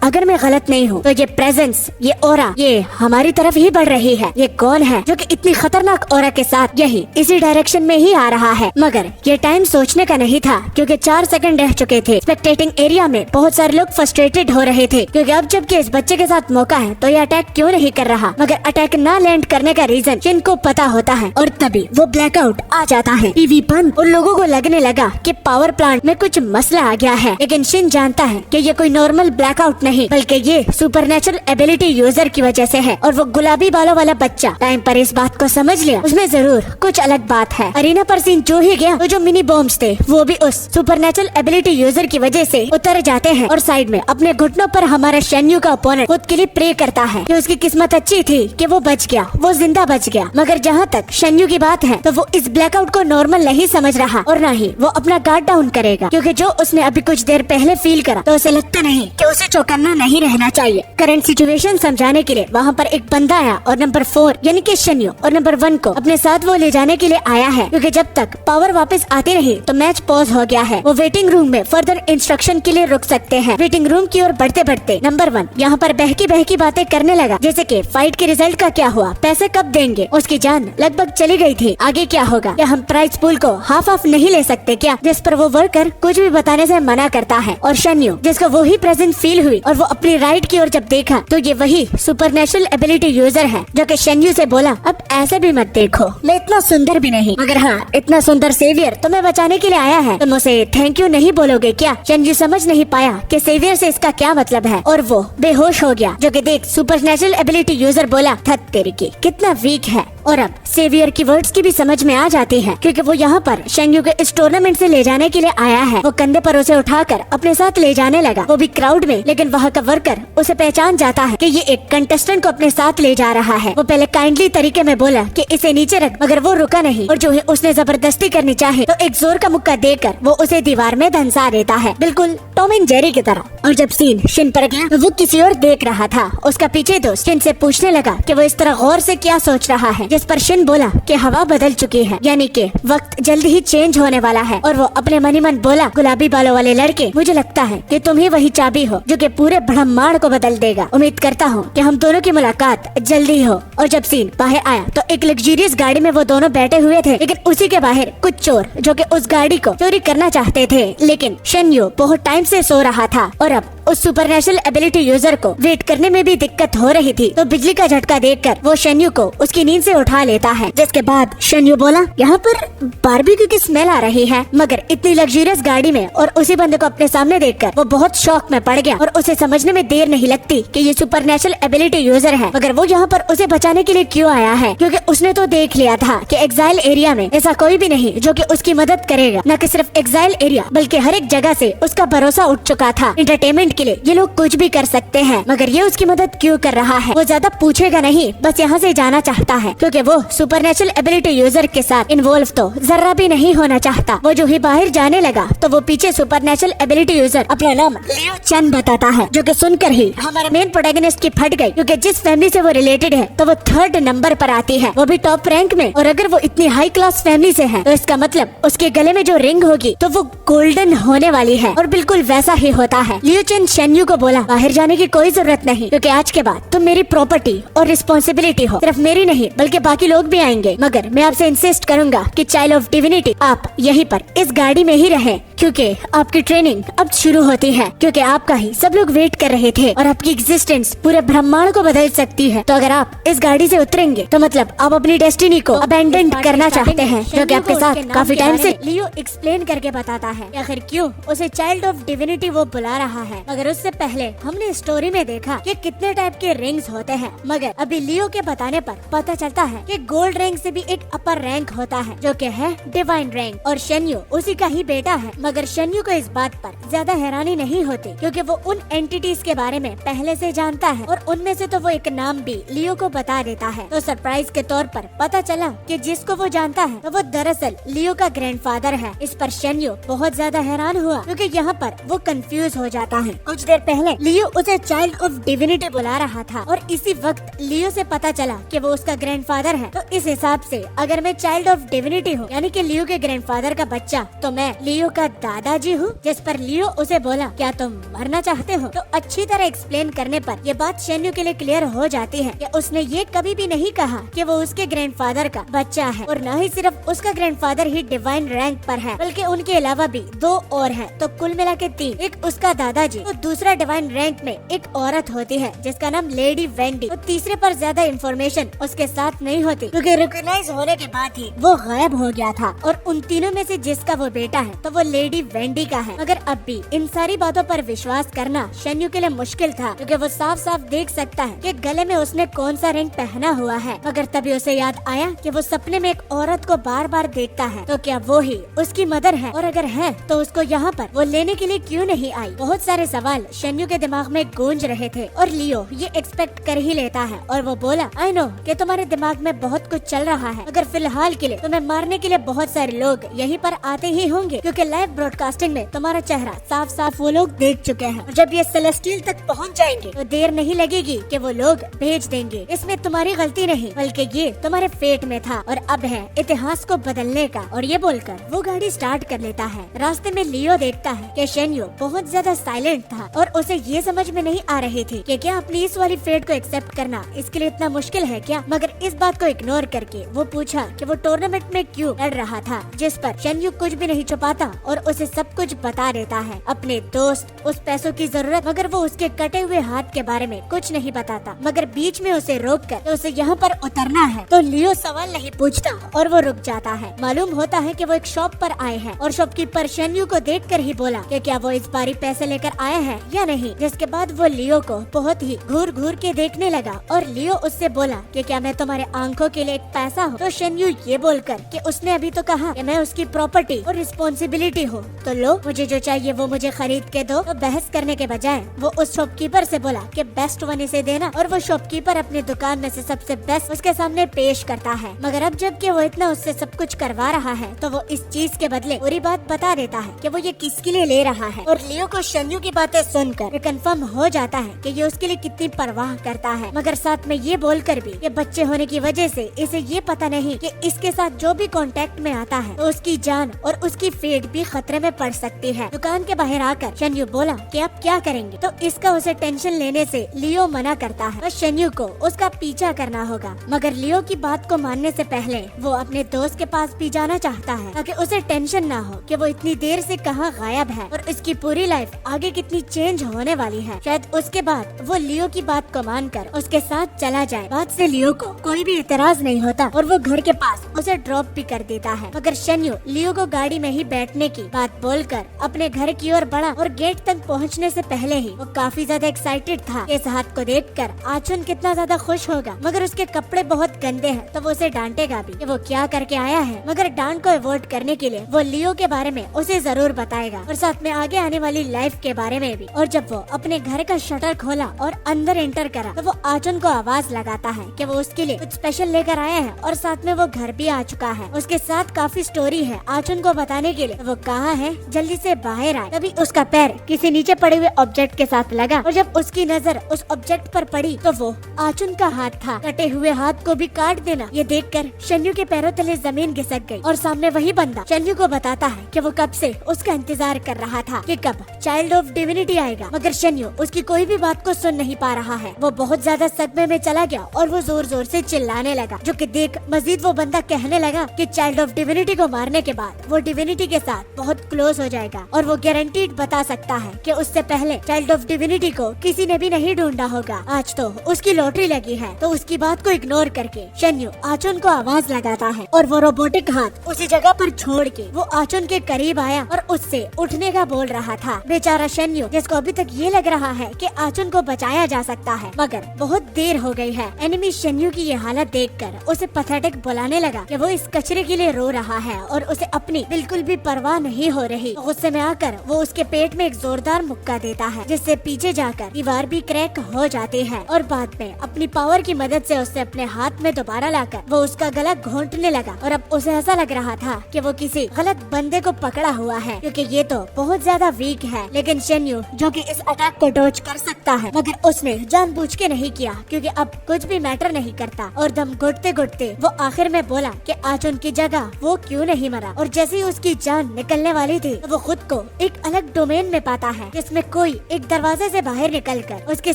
अगर मैं गलत नहीं हूँ तो ये प्रेजेंस, ये ऑरा, ये हमारी तरफ ही बढ़ रही है। ये कौन है जो कि इतनी खतरनाक ऑरा के साथ यही इसी डायरेक्शन में ही आ रहा है? मगर ये टाइम सोचने का नहीं था, क्योंकि 4 सेकंड रह चुके थे। स्पेक्टेटिंग एरिया में बहुत सारे लोग फ्रस्ट्रेटेड हो रहे थे, क्योंकि अब जबकि इस बच्चे के साथ मौका है तो ये अटैक क्यों नहीं कर रहा। मगर अटैक ना लैंड करने का रीजन जिनको पता होता है, और तभी वो ब्लैकआउट आ जाता है। टीवी बंद, और लोगों को लगने लगा कि पावर प्लांट में कुछ मसला आ गया है। लेकिन शिन जानता है कि ये कोई नॉर्मल ब्लैकआउट नहीं, बल्कि ये सुपरनेचुरल एबिलिटी यूजर की वजह से है। और वो गुलाबी बालों वाला बच्चा टाइम पर इस बात को समझ लिया, उसमें जरूर कुछ अलग बात है। अरीना पर सीन जो ही गया, तो जो मिनी बॉम्ब्स थे वो भी उस सुपरनेचुरल एबिलिटी यूजर की वजह से उतर जाते हैं। और साइड में अपने घुटनों पर हमारा शेन्यू का ओपोनेंट खुद के लिए प्रे करता है कि उसकी किस्मत अच्छी थी कि वो बच गया, वो जिंदा बच गया। मगर जहाँ तक शेन्यू की बात है तो वो इस ब्लैकआउट को नॉर्मल नहीं समझ रहा, और न ही वो अपना गार्ड डाउन करेगा, क्योंकि जो उसने अभी कुछ देर पहले फील करा तो उसे लगता नहीं कि उसे चौकन्ना नहीं रहना चाहिए। करंट सिचुएशन समझाने के लिए वहाँ पर एक बंदा आया और नंबर 4 यानी कि शेन्यू और नंबर 1 को अपने साथ वो ले जाने के लिए आया है, क्योंकि जब तक पावर वापस आती नहीं तो मैच पॉज हो गया है। वो वेटिंग रूम में फर्दर इंस्ट्रक्शन के लिए रुक सकते हैं। वेटिंग रूम की ओर बढ़ते बढ़ते नंबर 1 यहाँ पर बहकी बातें करने लगा, जैसे कि फाइट के रिजल्ट का क्या हुआ, पैसे कब देंगे, उसकी जान लगभग चली गई थी, आगे क्या होगा, क्या हम प्राइज पूल को हाफ ऑफ नहीं ले सकते क्या? जिस पर वो वर्कर कुछ भी बताने से मना करता है। और शेन्यू जिसको वो ही प्रेजेंट फील हुई और वो अपनी राइट की ओर जब देखा तो ये वही सुपरनेचुरल एबिलिटी यूजर है, जो कि शेन्यू से बोला, अब ऐसे भी मत देखो, मैं इतना सुंदर भी नहीं, मगर हाँ इतना सुंदर सेवियर तुम्हें बचाने के लिए आया है, तुम उसे थैंक यू नहीं बोलोगे क्या? शेन्यू समझ नहीं पाया कि सेवियर से इसका क्या मतलब है, और वो बेहोश हो गया। जो कि देख सुपरनेचुरल एबिलिटी यूजर बोला, थत तेरी की कितना वीक है। और अब सेवियर की वर्ड्स की भी समझ में आ जाती है, क्योंकि वो यहाँ पर शेन्यू को इस टूर्नामेंट से ले जाने के लिए आया है। वो कंधे पर उसे उठाकर अपने साथ ले जाने लगा, वो भी क्राउड में। लेकिन वहाँ का वर्कर उसे पहचान जाता है कि ये एक कंटेस्टेंट को अपने साथ ले जा रहा है। वो पहले काइंडली तरीके में बोला कि इसे नीचे रख, मगर वो रुका नहीं, और जो है उसने जबरदस्ती करनी चाहे तो एक जोर का मुक्का देकर वो उसे दीवार में धंसा देता है, बिल्कुल टॉम एंड जेरी की तरह। और जब सीन शिन पर गया तो वो किसी और देख रहा था। उसका पीछे दोस्त शिन से पूछने लगा कि वो इस तरह गौर से क्या सोच रहा है, जिस पर शिन बोला कि हवा बदल चुकी है, यानी कि वक्त जल्द ही चेंज होने वाला है। और वो अपने मन ही मन बोला, गुलाबी बालों वाले लड़के, मुझे लगता है कि तुम ही वही चाबी हो जो कि पूरे ब्रह्मांड को बदल देगा। उम्मीद करता हूँ कि हम दोनों की मुलाकात जल्दी हो। और जब सीन बाहर आया तो एक लग्जरियस गाड़ी में वो दोनों बैठे हुए थे, लेकिन उसी के बाहर कुछ चोर जो कि उस गाड़ी को चोरी करना चाहते थे। लेकिन शेन्यू बहुत टाइम से सो रहा था, और अब उस सुपरनेचुरल एबिलिटी यूजर को वेट करने में भी दिक्कत हो रही थी। तो बिजली का झटका देखकर वो शेन्यू को उसकी नींद से उठा लेता है, जिसके बाद शेन्यू बोला, यहाँ पर बारबेक्यू की स्मेल आ रही है। मगर इतनी लग्जरियस गाड़ी में और उसी बंदे को अपने सामने देखकर वो बहुत शॉक में पड़ गया, और उसे समझने में देर नहीं लगती कि ये सुपरनेचुरल एबिलिटी यूजर है। मगर वो यहाँ पर उसे बचाने के लिए क्यों आया है, क्योंकि उसने तो देख लिया था कि एग्जाइल एरिया में ऐसा कोई भी नहीं जो कि उसकी मदद करेगा। न कि सिर्फ एग्जाइल एरिया बल्कि हर एक जगह से उसका भरोसा उठ चुका था। एंटरटेनमेंट बेनिफिट के लिए ये लोग कुछ भी कर सकते हैं, मगर ये उसकी मदद क्यों कर रहा है वो ज्यादा पूछेगा नहीं, बस यहाँ से जाना चाहता है क्योंकि वो सुपरनेचुरल एबिलिटी यूजर के साथ इन्वॉल्व तो जरा भी नहीं होना चाहता। वो जो ही बाहर जाने लगा तो वो पीछे सुपरनेचुरल एबिलिटी यूजर अपना नाम लियो चन बताता है, जो कि सुनकर ही हमारे मेन प्रोटैगनिस्ट की फट गई, क्योंकि जिस फैमिली से वो रिलेटेड है तो वो 3rd नंबर पर आती है, वो भी टॉप रैंक में। और अगर वो इतनी हाई क्लास फैमिली से है तो इसका मतलब उसके गले में जो रिंग होगी तो वो गोल्डन होने वाली है। और बिल्कुल वैसा ही होता है। लियो चन शेन्यू को बोला, बाहर जाने की कोई जरूरत नहीं, क्योंकि आज के बाद तुम मेरी प्रॉपर्टी और रिस्पॉन्सिबिलिटी हो। सिर्फ मेरी नहीं बल्कि बाकी लोग भी आएंगे, मगर मैं आपसे इंसिस्ट करूंगा कि चाइल्ड ऑफ डिविनिटी आप यहीं पर इस गाड़ी में ही रहें, क्योंकि आपकी ट्रेनिंग अब शुरू होती है, क्योंकि आपका ही सब लोग वेट कर रहे थे और आपकी एग्जिस्टेंस पूरे ब्रह्मांड को बदल सकती है। तो अगर आप इस गाड़ी से उतरेंगे तो मतलब आप अपनी डेस्टिनी को अबेंडन करना चाहते हैं, जो कि आपके साथ काफी टाइम से। लियो एक्सप्लेन करके बताता है आखिर क्यों उसे चाइल्ड ऑफ डिविनिटी वो बुला रहा है, मगर उससे पहले हमने स्टोरी में देखा कि कितने टाइप के रिंग्स होते हैं, मगर अभी लियो के बताने पर पता चलता है कि गोल्ड रैंक से भी एक अपर रैंक होता है, जो कि है डिवाइन रैंक, और शेन्यू उसी का ही बेटा है। मगर शेन्यू को इस बात पर ज्यादा हैरानी नहीं होती, क्योंकि वो उन एंटिटीज के बारे में पहले से जानता है, और उनमें से तो वो एक नाम भी लियो को बता देता है। तो सरप्राइज के तौर पर पता चला कि जिसको वो जानता है तो वो दरअसल लियो का ग्रैंडफादर है। इस पर शेन्यू बहुत ज्यादा हैरान हुआ, क्योंकि यहाँ पर वो कंफ्यूज हो जाता है। कुछ देर पहले लियो उसे चाइल्ड ऑफ डिविनिटी बुला रहा था, और इसी वक्त लियो से पता चला कि वो उसका ग्रैंडफादर है। तो इस हिसाब से अगर मैं चाइल्ड ऑफ डिविनिटी हूँ, यानी कि लियो के ग्रैंडफादर का बच्चा, तो मैं लियो का दादाजी हूँ। जिस पर लियो उसे बोला, क्या तुम मरना चाहते हो? तो अच्छी तरह एक्सप्लेन करने पर यह बात शेन्यू के लिए क्लियर हो जाती है कि उसने ये कभी भी नहीं कहा कि वो उसके ग्रैंडफादर का बच्चा है, और न ही सिर्फ उसका ग्रैंडफादर ही डिवाइन रैंक पर है, बल्कि उनके अलावा भी 2 और है। तो कुल मिला के 3, एक उसका दादाजी, तो दूसरा डिवाइन रैंक में एक औरत होती है जिसका नाम लेडी वेंडी, तो तीसरे पर ज्यादा इंफॉर्मेशन उसके साथ नहीं होती, क्योंकि रिकॉग्नाइज होने के बाद ही वो गायब हो गया था। और उन तीनों में से जिसका वो बेटा है तो वो लेडी वेंडी का है। मगर अब भी इन सारी बातों पर विश्वास करना शेन्यू के लिए मुश्किल था, क्योंकि वो साफ साफ देख सकता है कि गले में उसने कौन सा रिंग पहना हुआ है। मगर तभी उसे याद आया कि वो सपने में एक औरत को बार बार देखता है, तो क्या वो ही उसकी मदर है? और अगर है तो उसको यहाँ पर वो लेने के लिए क्यों नहीं आई? बहुत सारे सवाल शेन्यू के दिमाग में गूंज रहे थे, और लियो ये एक्सपेक्ट कर ही लेता है, और वो बोला, आई नो कि तुम्हारे दिमाग में बहुत कुछ चल रहा है, मगर फिलहाल के लिए तुम्हें मारने के लिए बहुत सारे लोग यहीं पर आते ही होंगे, क्योंकि लाइव ब्रॉडकास्टिंग में तुम्हारा चेहरा साफ साफ वो लोग देख चुके हैं। और जब ये सेलेस्टियल तक पहुंच जाएंगे तो देर नहीं लगेगी कि वो लोग भेज देंगे। इसमें तुम्हारी गलती नहीं, बल्कि ये तुम्हारे फेट में था, और अब है इतिहास को बदलने का। और ये बोलकर वो गाड़ी स्टार्ट कर लेता है। रास्ते में लियो देखता है कि शेन्यू बहुत ज्यादा साइलेंट था, और उसे ये समझ में नहीं आ रही थी कि क्या अपनी इस वाली फेट को एक्सेप्ट करना इसके लिए इतना मुश्किल है क्या। मगर इस बात को इग्नोर करके वो पूछा कि वो टूर्नामेंट में क्यों लड़ रहा था, जिस पर शेन्यू कुछ भी नहीं छुपाता और उसे सब कुछ बता देता है। अपने दोस्त, उस पैसों की जरूरत, मगर वो उसके कटे हुए हाथ के बारे में कुछ नहीं बताता। मगर बीच में उसे रोककर तो उसे यहाँ पर उतरना है, तो लियो सवाल नहीं पूछता और वो रुक जाता है। मालूम होता है कि वो एक शॉप पर आए हैं, और शॉपकीपर शेन्यू को देखकर ही बोला कि क्या वो इस बारी पैसे लेकर आए हैं या नहीं। जिसके बाद वो लियो को बहुत ही घूर घूर के देखने लगा, और लियो उससे बोला कि क्या मैं तुम्हारे आंखों के लिए एक पैसा हूँ? तो शेन्यू ये बोलकर कि उसने अभी तो कहा कि मैं उसकी प्रॉपर्टी और रिस्पॉन्सिबिलिटी हूँ, तो लो मुझे जो चाहिए वो मुझे खरीद के दो। तो बहस करने के बजाय वो उस शॉपकीपर से बोला कि बेस्ट वन इसे देना, और वो शॉपकीपर अपनी दुकान में से सबसे बेस्ट उसके सामने पेश करता है। मगर अब जबकि वो इतना उससे सब कुछ करवा रहा है, तो वो इस चीज के बदले पूरी बात बता देता है कि वो ये किसके लिए ले रहा है। और लियो को शेन्यू की बातें सुनकर कंफर्म हो जाता है कि ये उसके लिए कितनी परवाह करता है, मगर साथ में ये बोलकर भी कि बच्चे होने की वजह से इसे ये पता नहीं कि इसके साथ जो भी कांटेक्ट में आता है तो उसकी जान और उसकी फेट भी खतरे में पड़ सकती है। दुकान के बाहर आकर शेन्यू बोला कि आप क्या करेंगे, तो इसका उसे टेंशन लेने से लियो मना करता है। तो शेन्यू को उसका पीछा करना होगा, मगर लियो की बात को मानने से पहले वो अपने दोस्त के पास भी जाना चाहता है, ताकि उसे टेंशन ना हो कि वो इतनी देर से कहाँ गायब है और इसकी पूरी लाइफ आगे कितनी चेंज होने वाली है। शायद उसके बाद वो लियो की बात को मानकर उसके साथ चला जाए। बात से लियो को कोई भी इतराज नहीं होता, और वो घर के पास उसे ड्रॉप भी कर देता है। मगर शेन्यू लियो को गाड़ी में ही बैठने की बात बोलकर अपने घर की ओर बढ़ा और गेट तक पहुंचने से पहले ही वो काफी ज्यादा एक्साइटेड था। इस हाथ को देखकर आचुन कितना ज्यादा खुश होगा, मगर उसके कपड़े बहुत गंदे हैं तो वो उसे डांटेगा भी कि वो क्या करके आया है। मगर डांट को अवॉइड करने के लिए वो लियो के बारे में उसे जरूर बताएगा और साथ में आगे आने वाली लाइफ के बारे में भी। और जब वो अपने घर का शटर खोला और अंदर एंटर करा तो वो आचुन को आवाज लगाता है कि वो उसके लिए कुछ स्पेशल लेकर आया है और साथ में वो घर भी आ चुका है। उसके साथ काफी स्टोरी है आचुन को बताने के लिए। वो कहाँ है, जल्दी से बाहर आए। तभी उसका पैर किसी नीचे पड़े हुए ऑब्जेक्ट के साथ लगा और जब उसकी नजर उस ऑब्जेक्ट पर पड़ी तो वो आचुन का हाथ था। कटे हुए हाथ को भी काट देना ये देखकर शन्यू के पैरों तले जमीन घिसक गई और सामने वही बंदा शन्यू को बताता है कि वो कब से उसका इंतजार कर रहा था कि कब चाइल्ड ऑफ डिविनिटी आएगा। मगर शन्यू उसकी कोई भी बात को सुन नहीं पा रहा है। वो बहुत ज्यादा सदमे में चला गया और वो जोर जोर से चिल्लाने लगा, जो कि देख मजीद वो बंदा कहने लगा कि चाइल्ड ऑफ डिविनिटी को मारने के बाद वो डिविनिटी के साथ बहुत क्लोज हो जाएगा और वो गारंटीड बता सकता है कि उससे पहले चाइल्ड ऑफ डिविनिटी को किसी ने भी नहीं ढूंढा होगा। आज तो उसकी लॉटरी लगी है। तो उसकी बात को इग्नोर करके शन्यू आचुन को आवाज लगाता है और वो रोबोटिक हाथ उसी जगह पर छोड़ के वो आचुन के करीब आया और उससे उठने का बोल रहा था। बेचारा शन्यू, जिसको अभी तक ये लग रहा है कि आचुन को बचाया जा सकता है, मगर बहुत देर हो गई है। एनिमी शन्यू की ये हालत देखकर उसे पैथेटिक बुलाने लगा कि वो इस कचरे के लिए रो रहा है और उसे अपनी बिल्कुल भी परवाह नहीं हो रही। गुस्से में आकर वो उसके पेट में एक जोरदार मुक्का देता है, जिससे पीछे जाकर दीवार भी क्रैक हो जाती है और बाद में अपनी पावर की मदद से उसे अपने हाथ में दोबारा लाकर वो उसका गला घोंटने लगा। और अब उसे ऐसा लग रहा था कि वो किसी गलत बंदे को पकड़ा हुआ है, क्योंकि ये तो बहुत ज्यादा वीक है। लेकिन शन्यू, जो कि इस अटैक को डॉज कर सकता है, मगर उसने जानबूझ के नहीं किया, क्योंकि अब कुछ भी मैटर नहीं करता। और दम घुटते घुटते वो आखिर में बोला कि आचुन की जगह वो क्यों नहीं मरा। और जैसे ही उसकी जान निकलने वाली थी तो वो खुद को एक अलग डोमेन में पाता है, जिसमें कोई एक दरवाजे से बाहर निकलकर उसके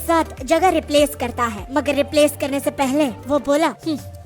साथ जगह रिप्लेस करता है। मगर रिप्लेस करने से पहले वो बोला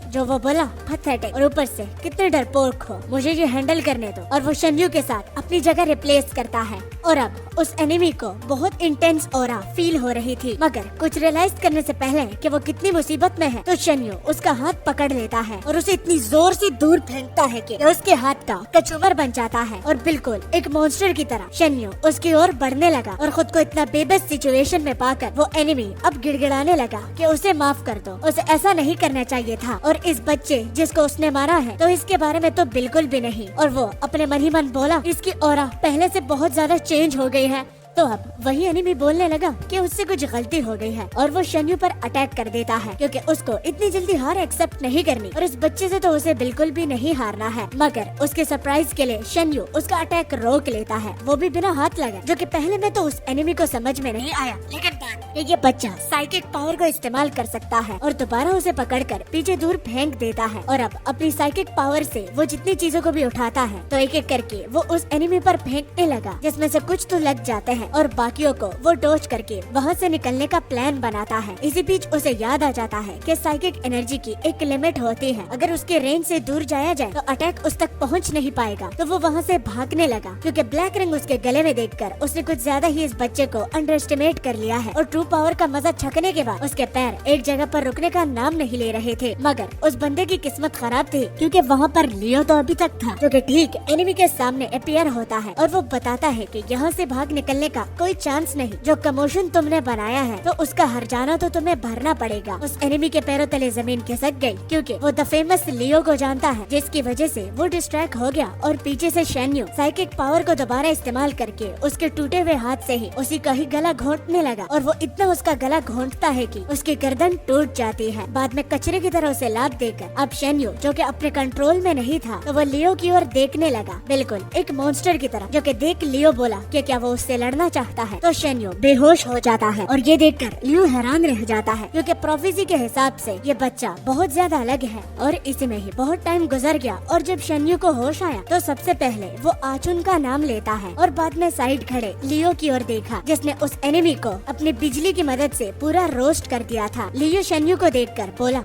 जो वो बोला पैथेटिक, और ऊपर से कितने डरपोक हो, मुझे ये हैंडल करने दो। और वो शन्यू के साथ अपनी जगह रिप्लेस करता है। और अब उस एनिमी को बहुत इंटेंस ऑरा फील हो रही थी, मगर कुछ रियलाइज करने से पहले कि वो कितनी मुसीबत में है, तो शन्यू उसका हाथ पकड़ लेता है और उसे इतनी जोर से दूर फेंकता है कि उसके हाथ का कचूमर बन जाता है। और बिल्कुल एक मॉन्स्टर की तरह शन्यू उसकी ओर बढ़ने लगा और खुद को इतना बेबस सिचुएशन में पाकर वो एनिमी अब गिड़गिड़ाने लगा कि उसे माफ कर दो, उसे ऐसा नहीं करना चाहिए था। और इस बच्चे जिसको उसने मारा है तो इसके बारे में तो बिल्कुल भी नहीं। और वो अपने मन ही मन बोला, इसकी ऑरा पहले से बहुत ज्यादा चेंज हो गई है। तो अब वही एनिमी बोलने लगा कि उससे कुछ गलती हो गई है और वो शन्यू पर अटैक कर देता है, क्योंकि उसको इतनी जल्दी हार एक्सेप्ट नहीं करनी और इस बच्चे से तो उसे बिल्कुल भी नहीं हारना है। मगर उसके सरप्राइज के लिए शन्यू उसका अटैक रोक लेता है, वो भी बिना हाथ लगा, जो कि पहले में तो उस एनिमी को समझ में नहीं आया। लेकिन बाद में ये बच्चा साइकिक पावर को इस्तेमाल कर सकता है और दोबारा उसे पकड़कर पीछे दूर फेंक देता है। और अब अपनी साइकिक पावर से वो जितनी चीजों को भी उठाता है तो एक एक करके वो उस एनिमी पर फेंकने लगा, जिसमें से कुछ तो लग जाते हैं और बाकियों को वो डॉज करके वहाँ से निकलने का प्लान बनाता है। इसी बीच उसे याद आ जाता है कि साइकिक एनर्जी की एक लिमिट होती है, अगर उसके रेंज से दूर जाया जाए तो अटैक उस तक पहुँच नहीं पाएगा। तो वो वहाँ से भागने लगा, क्योंकि ब्लैक रिंग उसके गले में देखकर उसने कुछ ज्यादा ही इस बच्चे को अंडर एस्टिमेट कर लिया है। और ट्रू पावर का मजा छकने के बाद उसके पैर एक जगह पर रुकने का नाम नहीं ले रहे थे। मगर उस बंदे की किस्मत खराब थी, क्योंकि वहाँ पर लियो तो अभी तक था, जो कि ठीक एनिमी के सामने अपीयर होता है और वो बताता है कि यहाँ से भाग निकलने का कोई चांस नहीं। जो कमोशन तुमने बनाया है तो उसका हर जाना तो तुम्हें भरना पड़ेगा। उस एनिमी के पैरों तले जमीन खिसक गई, क्योंकि वो द फेमस लियो को जानता है, जिसकी वजह से वो डिस्ट्रैक्ट हो गया और पीछे से शन्यू साइकिक पावर को दोबारा इस्तेमाल करके उसके टूटे हुए हाथ से ही उसी का ही गला घोंटने लगा। और वो इतना उसका गला घोंटता है कि उसकी गर्दन टूट जाती है। बाद में कचरे की तरह उसे लात देकर अब शन्यू, जो कि अपने कंट्रोल में नहीं था, तो वो लियो की ओर देखने लगा, बिल्कुल एक मॉन्स्टर की तरह, जो कि देख लियो बोला कि क्या वो उससे लड़ना चाहता है। तो शन्यू बेहोश हो जाता है और ये देखकर लियो हैरान रह जाता है, क्योंकि प्रोफेसी के हिसाब से ये बच्चा बहुत ज्यादा अलग है। और इसी में ही बहुत टाइम गुजर गया और जब शन्यू को होश आया तो सबसे पहले वो आचुन का नाम लेता है और बाद में साइड खड़े लियो की ओर देखा, जिसने उस एनिमी को अपनी बिजली की मदद से पूरा रोस्ट कर दिया था। लियो शन्यू को देखकर बोला,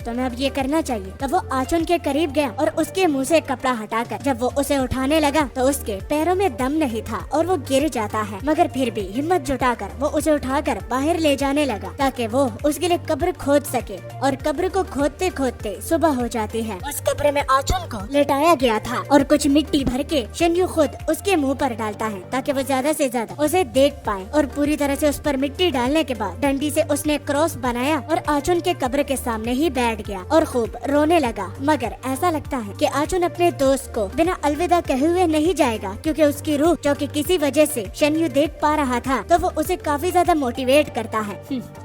तुम्हें अब ये करना चाहिए। तब वो आचुन के करीब गया और उसके मुंह से कपड़ा हटाकर जब वो उसे उठाने लगा तो उसके पैरों में दम नहीं था और वो गिर जाता है, मगर फिर भी हिम्मत जुटाकर वो उसे उठाकर बाहर ले जाने लगा ताकि वो उसके लिए कब्र खोद सके। और कब्र को खोदते खोदते सुबह हो जाती है। उस कब्र में आचुन को लेटाया गया था और कुछ मिट्टी भर के शेन्यू खुद उसके मुंह पर डालता है ताकि वो ज्यादा से ज्यादा उसे देख पाए। और पूरी तरह से उस पर मिट्टी डालने के बाद डंडी से उसने क्रॉस बनाया और आचुन के कब्र के सामने ही बैठ गया और खूब रोने लगा। मगर ऐसा लगता है कि आचुन अपने दोस्त को बिना अलविदा कहे हुए नहीं जाएगा, क्योंकि उसकी रूह जो कि किसी वजह से शेन्यू देख पा रहा था तो वो उसे काफी ज्यादा मोटिवेट करता है।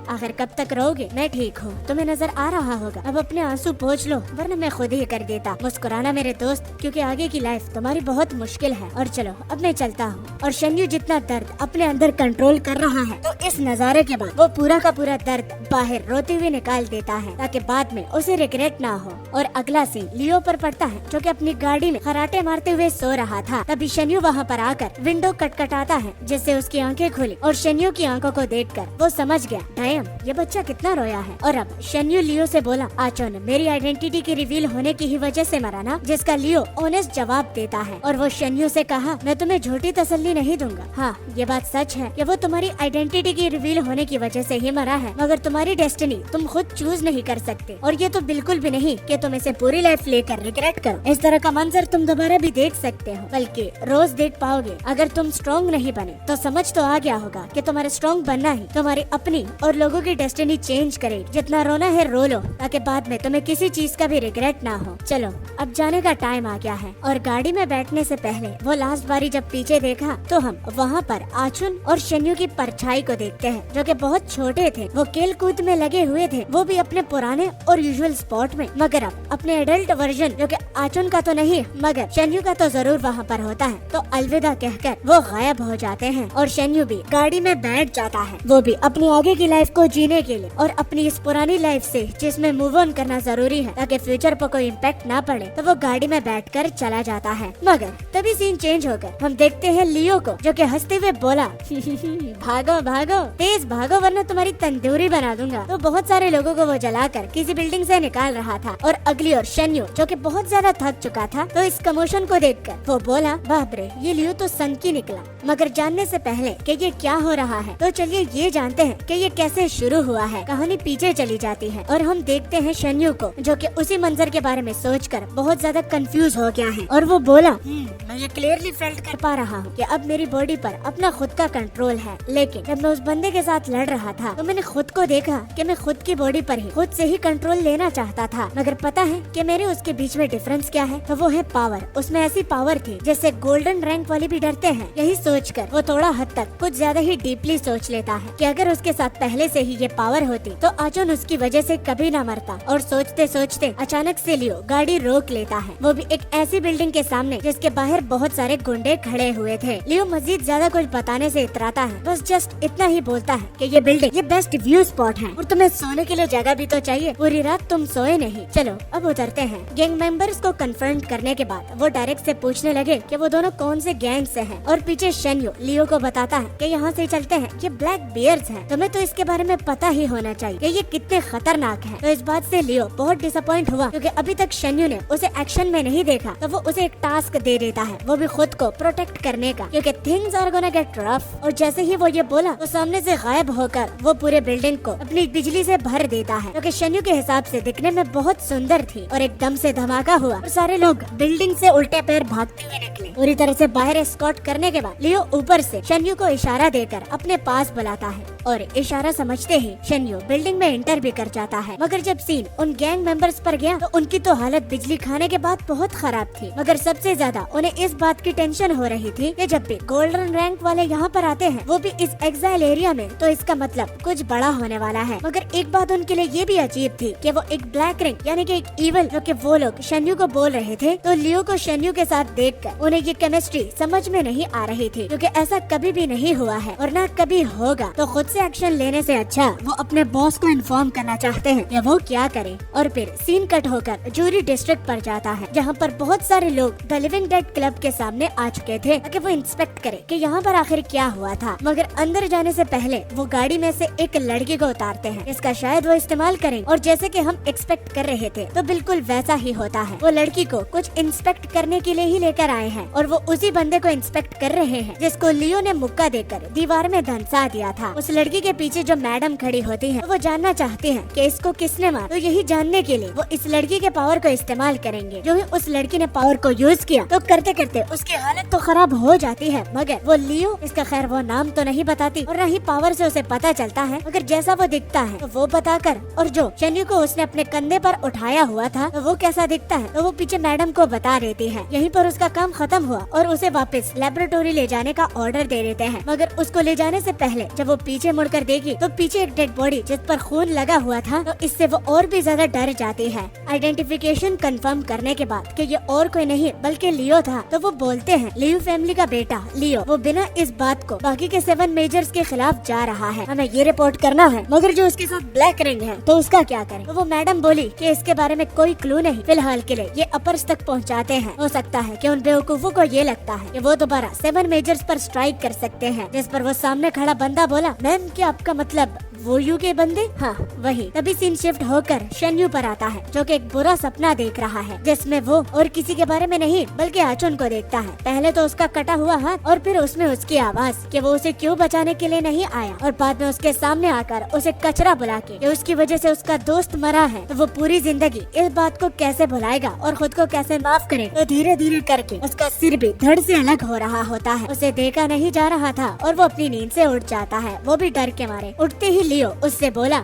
आखिर कब तक रहोगे? मैं ठीक हूँ, तुम्हें नजर आ रहा होगा। अब अपने आंसू पोंछ लो वरना मैं खुद ही कर देता। मुस्कुराना मेरे दोस्त, क्योंकि आगे की लाइफ तुम्हारी बहुत मुश्किल है। और चलो अब मैं चलता हूँ। और शेन्यू जितना दर्द अपने अंदर कंट्रोल कर रहा है तो इस नजारे के बाद वो पूरा का पूरा दर्द बाहर रोते हुए निकाल देता है ताकि बाद में उसे रिग्रेट ना हो। और अगला सीन लियो पर पड़ता है जो कि अपनी गाड़ी में खराटे मारते हुए सो रहा था। तभी शेन्यू वहाँ पर आकर विंडो खटखटाता है जिससे उसकी आंखें खुली और शेन्यू की आंखों को देखकर वो समझ गया, डैम ये बच्चा कितना रोया है। और अब शेन्यू लियो से बोला, आचुन मेरी आइडेंटिटी की रिवील होने की ही वजह से मरा ना? जिसका लियो ऑनेस्ट जवाब देता है और वो शेन्यू से कहा, मैं तुम्हें झूठी तसल्ली नहीं दूंगा। हाँ ये बात सच है कि वो तुम्हारी आइडेंटिटी की रिवील होने की वजह से ही मरा है, मगर तुम्हारी डेस्टिनी तुम खुद चूज नहीं कर सकते। और ये तो बिल्कुल भी नहीं कि तुम इसे पूरी लाइफ लेकर रिग्रेट करो। इस तरह का मंजर तुम दोबारा भी देख सकते हो, बल्कि रोज देख पाओगे। अगर तुम स्ट्रॉन्ग नहीं बने तो समझ तो आ गया होगा कि तुम्हारे स्ट्रॉन्ग बनना ही तुम्हारी अपनी और लोगों की डेस्टिनी चेंज करे। जितना रोना है रो लो ताकि बाद में तुम्हें किसी चीज का भी रिग्रेट ना हो। चलो अब जाने का टाइम आ गया है। और गाड़ी में बैठने से पहले वो लास्ट बारी जब पीछे देखा तो हम वहाँ पर आचुन और शेन्यू की परछाई को देखते हैं जो कि बहुत छोटे थे। वो खेल कूद में लगे हुए थे, वो भी अपने पुराने और यूजुअल स्पॉट में। मगर अब अपने एडल्ट वर्जन जो कि आचुन का तो नहीं मगर शेन्यू का तो जरूर वहाँ पर होता है, तो अलविदा कहकर वो गायब हो जाते हैं। और शेन्यू भी गाड़ी में बैठ जाता है, वो भी अपनी आगे की लाइफ को जीने के लिए और अपनी इस पुरानी लाइफ से जिसमें मूव ऑन करना जरूरी है ताकि फ्यूचर पर कोई इम्पैक्ट ना पड़े। तो वो गाड़ी में बैठकर चला जाता है। मगर तभी सीन चेंज होकर हम देखते हैं लियो को जो कि हंसते हुए बोला, भागो भागो, तेज भागो वरना तुम्हारी तंदूरी बना दूंगा। तो बहुत सारे लोगों को वो जलाकर किसी बिल्डिंग से निकाल रहा था। और अगली और शेन्यू जो कि बहुत ज्यादा थक चुका था तो इस कमोशन को देखकर वो बोला, बाप रे ये लियो तो संकी निकला। मगर जानने से पहले कि ये क्या हो रहा है तो चलिए ये जानते हैं कि ये कैसे शुरू हुआ है। कहानी पीछे चली जाती है और हम देखते हैं शेन्यू को जो कि उसी मंजर के बारे में सोचकर बहुत ज्यादा कंफ्यूज हो गया है। और वो बोला, मैं ये क्लियरली फील कर पा रहा हूँ कि अब मेरी बॉडी पर अपना खुद का कंट्रोल है। लेकिन जब मैं उस बंदे के साथ लड़ रहा था तो मैंने खुद को देखा कि मैं खुद की बॉडी पर ही खुद से ही कंट्रोल लेना चाहता था। मगर पता है कि मेरे उसके बीच में डिफरेंस क्या है? तो वो है पावर। उसमें ऐसी पावर थी जैसे गोल्डन रैंक वाले भी डरते हैं। यही सोचकर वो थोड़ा हद तक कुछ ज्यादा ही डीपली सोच लेता है कि अगर उसके साथ पहले से ही ये पावर होती तो आचुन उसकी वजह से कभी ना मरता। और सोचते सोचते अचानक से लियो गाड़ी रोक लेता है, वो भी एक ऐसी बिल्डिंग के सामने जिसके बाहर बहुत सारे गुंडे खड़े हुए थे। लियो मजीद ज्यादा कुछ बताने से इतराता है, बस जस्ट इतना ही बोलता है कि ये बिल्डिंग ये बेस्ट व्यू स्पॉट है और तुम्हें सोने के लिए जगह भी तो चाहिए, पूरी रात तुम सोए नहीं। चलो अब उतरते हैं। गैंग मेंबर्स को कन्फ्रंट करने के बाद वो डायरेक्ट से पूछने लगे कि वो दोनों कौन से गैंग से हैं। और पीछे शेन्यू लियो को बताता है कि यहाँ से चलते हैं, ये ब्लैक बियर्स हैं, तुम्हें तो इसके बारे में पता ही होना चाहिए कि ये कितने खतरनाक है। तो इस बात से लियो बहुत डिसअपॉइंट हुआ क्योंकि अभी तक शेन्यू ने उसे एक्शन में नहीं देखा। तो वो उसे एक टास्क दे देता है, वो भी खुद को प्रोटेक्ट करने का, क्योंकि things are gonna get rough. और जैसे ही वो ये बोला तो सामने से गायब होकर वो पूरे बिल्डिंग को अपनी बिजली से भर देता है, क्योंकि शेन्यू के हिसाब से दिखने में बहुत सुंदर थी। और एकदम से धमाका हुआ और सारे लोग बिल्डिंग से उल्टे पैर भागते हुए निकले। पूरी तरह से बाहर एस्कॉर्ट करने के बाद लियो ऊपर से शेन्यू को इशारा देकर अपने पास बुलाता है और इशारा समझते ही शेन्यू बिल्डिंग में एंटर भी कर जाता है। मगर जब सीन उन गैंग मेंबर्स पर गया तो उनकी तो हालत बिजली खाने के बाद बहुत खराब थी। मगर सबसे ज्यादा उन्हें इस बात की टेंशन हो रही थी कि जब भी गोल्डन रैंक वाले यहाँ पर आते हैं वो भी इस एग्जाइल एरिया में, तो इसका मतलब कुछ बड़ा होने वाला है। मगर एक बात उनके लिए ये भी अजीब थी कि वो एक ब्लैक रिंग यानी कि एक ईवल जो कि वो लोग शेन्यू को बोल रहे थे, तो लियो को शेन्यू के साथ देखकर उन्हें ये केमिस्ट्री समझ में नहीं आ रही थी, क्योंकि ऐसा कभी भी नहीं हुआ है और ना कभी होगा। तो खुद से एक्शन लेने से अच्छा वो अपने बॉस को इन्फॉर्म करना चाहते हैं कि वो क्या करे। और फिर सीन कट होकर जूरी डिस्ट्रिक्ट पर जाता है, जहाँ पर बहुत सारे लोग द लिविंग डेड क्लब के सामने आ चुके थे ताकि वो इंस्पेक्ट करे कि यहाँ पर आखिर क्या हुआ था। मगर अंदर जाने से पहले वो गाड़ी में से एक लड़की को उतारते हैं, इसका शायद वो इस्तेमाल करें। और जैसे कि हम एक्सपेक्ट कर रहे थे तो बिल्कुल वैसा ही होता है। वो लड़की को कुछ इंस्पेक्ट करने के लिए ही लेकर आए हैं और वो उसी बंदे को इंस्पेक्ट कर रहे हैं जिसको लियो ने मुक्का देकर दीवार में धंसा दिया था। उस लड़की के पीछे जो मैडम खड़ी होती है, वो जानना चाहती है कि इसको किसने मारा। तो यही जानने के लिए वो इस लड़की के पावर को इस्तेमाल करेंगे। जो ही उस लड़की ने पावर को यूज किया तो करते करते उसकी हालत तो खराब हो जाती है, मगर वो लियो, इसका खैर वो नाम तो नहीं बताती और न ही पावर से उसे पता चलता है, मगर जैसा वो दिखता है तो वो बताकर, और जो शन्यू को उसने अपने कंधे पर उठाया हुआ था तो वो कैसा दिखता है तो वो पीछे मैडम को बता देती है। यहीं पर उसका काम खत्म हुआ और उसे वापस लेबोरेटरी ले जाने का ऑर्डर दे देते हैं। मगर उसको ले जाने से पहले जब वो पीछे मुड़कर देखी तो पीछे एक डेड बॉडी जिस पर खून लगा हुआ था, तो इससे वो और भी ज्यादा डर जाती है। आइडेंटिफिकेशन कंफर्म करने के बाद कि ये और कोई नहीं बल्कि लियो था, तो वो बोलते हैं लियो फैमिली का बेटा लियो वो बिना इस बात को बाकी के 7 मेजर्स के खिलाफ जा रहा है, हमें ये रिपोर्ट करना है। मगर जो उसके साथ ब्लैक रिंग है तो उसका क्या करें। तो वो मैडम बोली कि इसके बारे में कोई क्लू नहीं, फिलहाल के लिए ये अपर्स तक पहुंचाते हैं। हो सकता है कि उन बेवकूफों को ये लगता है कि वो दोबारा 7 मेजर्स पर स्ट्राइक कर सकते हैं। जिस पर वो सामने खड़ा बंदा बोला, मैम क्या आपका मतलब वो यू के बंदे? हाँ वही। तभी सीन शिफ्ट होकर शन्यू पर आता है जो कि एक बुरा सपना देख रहा है, जिसमें वो और किसी के बारे में नहीं बल्कि आचुन को देखता है। पहले तो उसका कटा हुआ हाथ और फिर उसमें उसकी आवाज कि वो उसे क्यों बचाने के लिए नहीं आया, और बाद में उसके सामने आकर उसे कचरा बुला के कि उसकी वजह से उसका दोस्त मरा है, तो वो पूरी जिंदगी इस बात को कैसे भुलाएगा और खुद को कैसे माफ करे। तो धीरे धीरे करके उसका सिर भी धड़ से अलग हो रहा होता है। उसे देखा नहीं जा रहा था और वो अपनी नींद से उठ जाता है, वो भी डर के मारे। उठते ही लियो उससे बोला,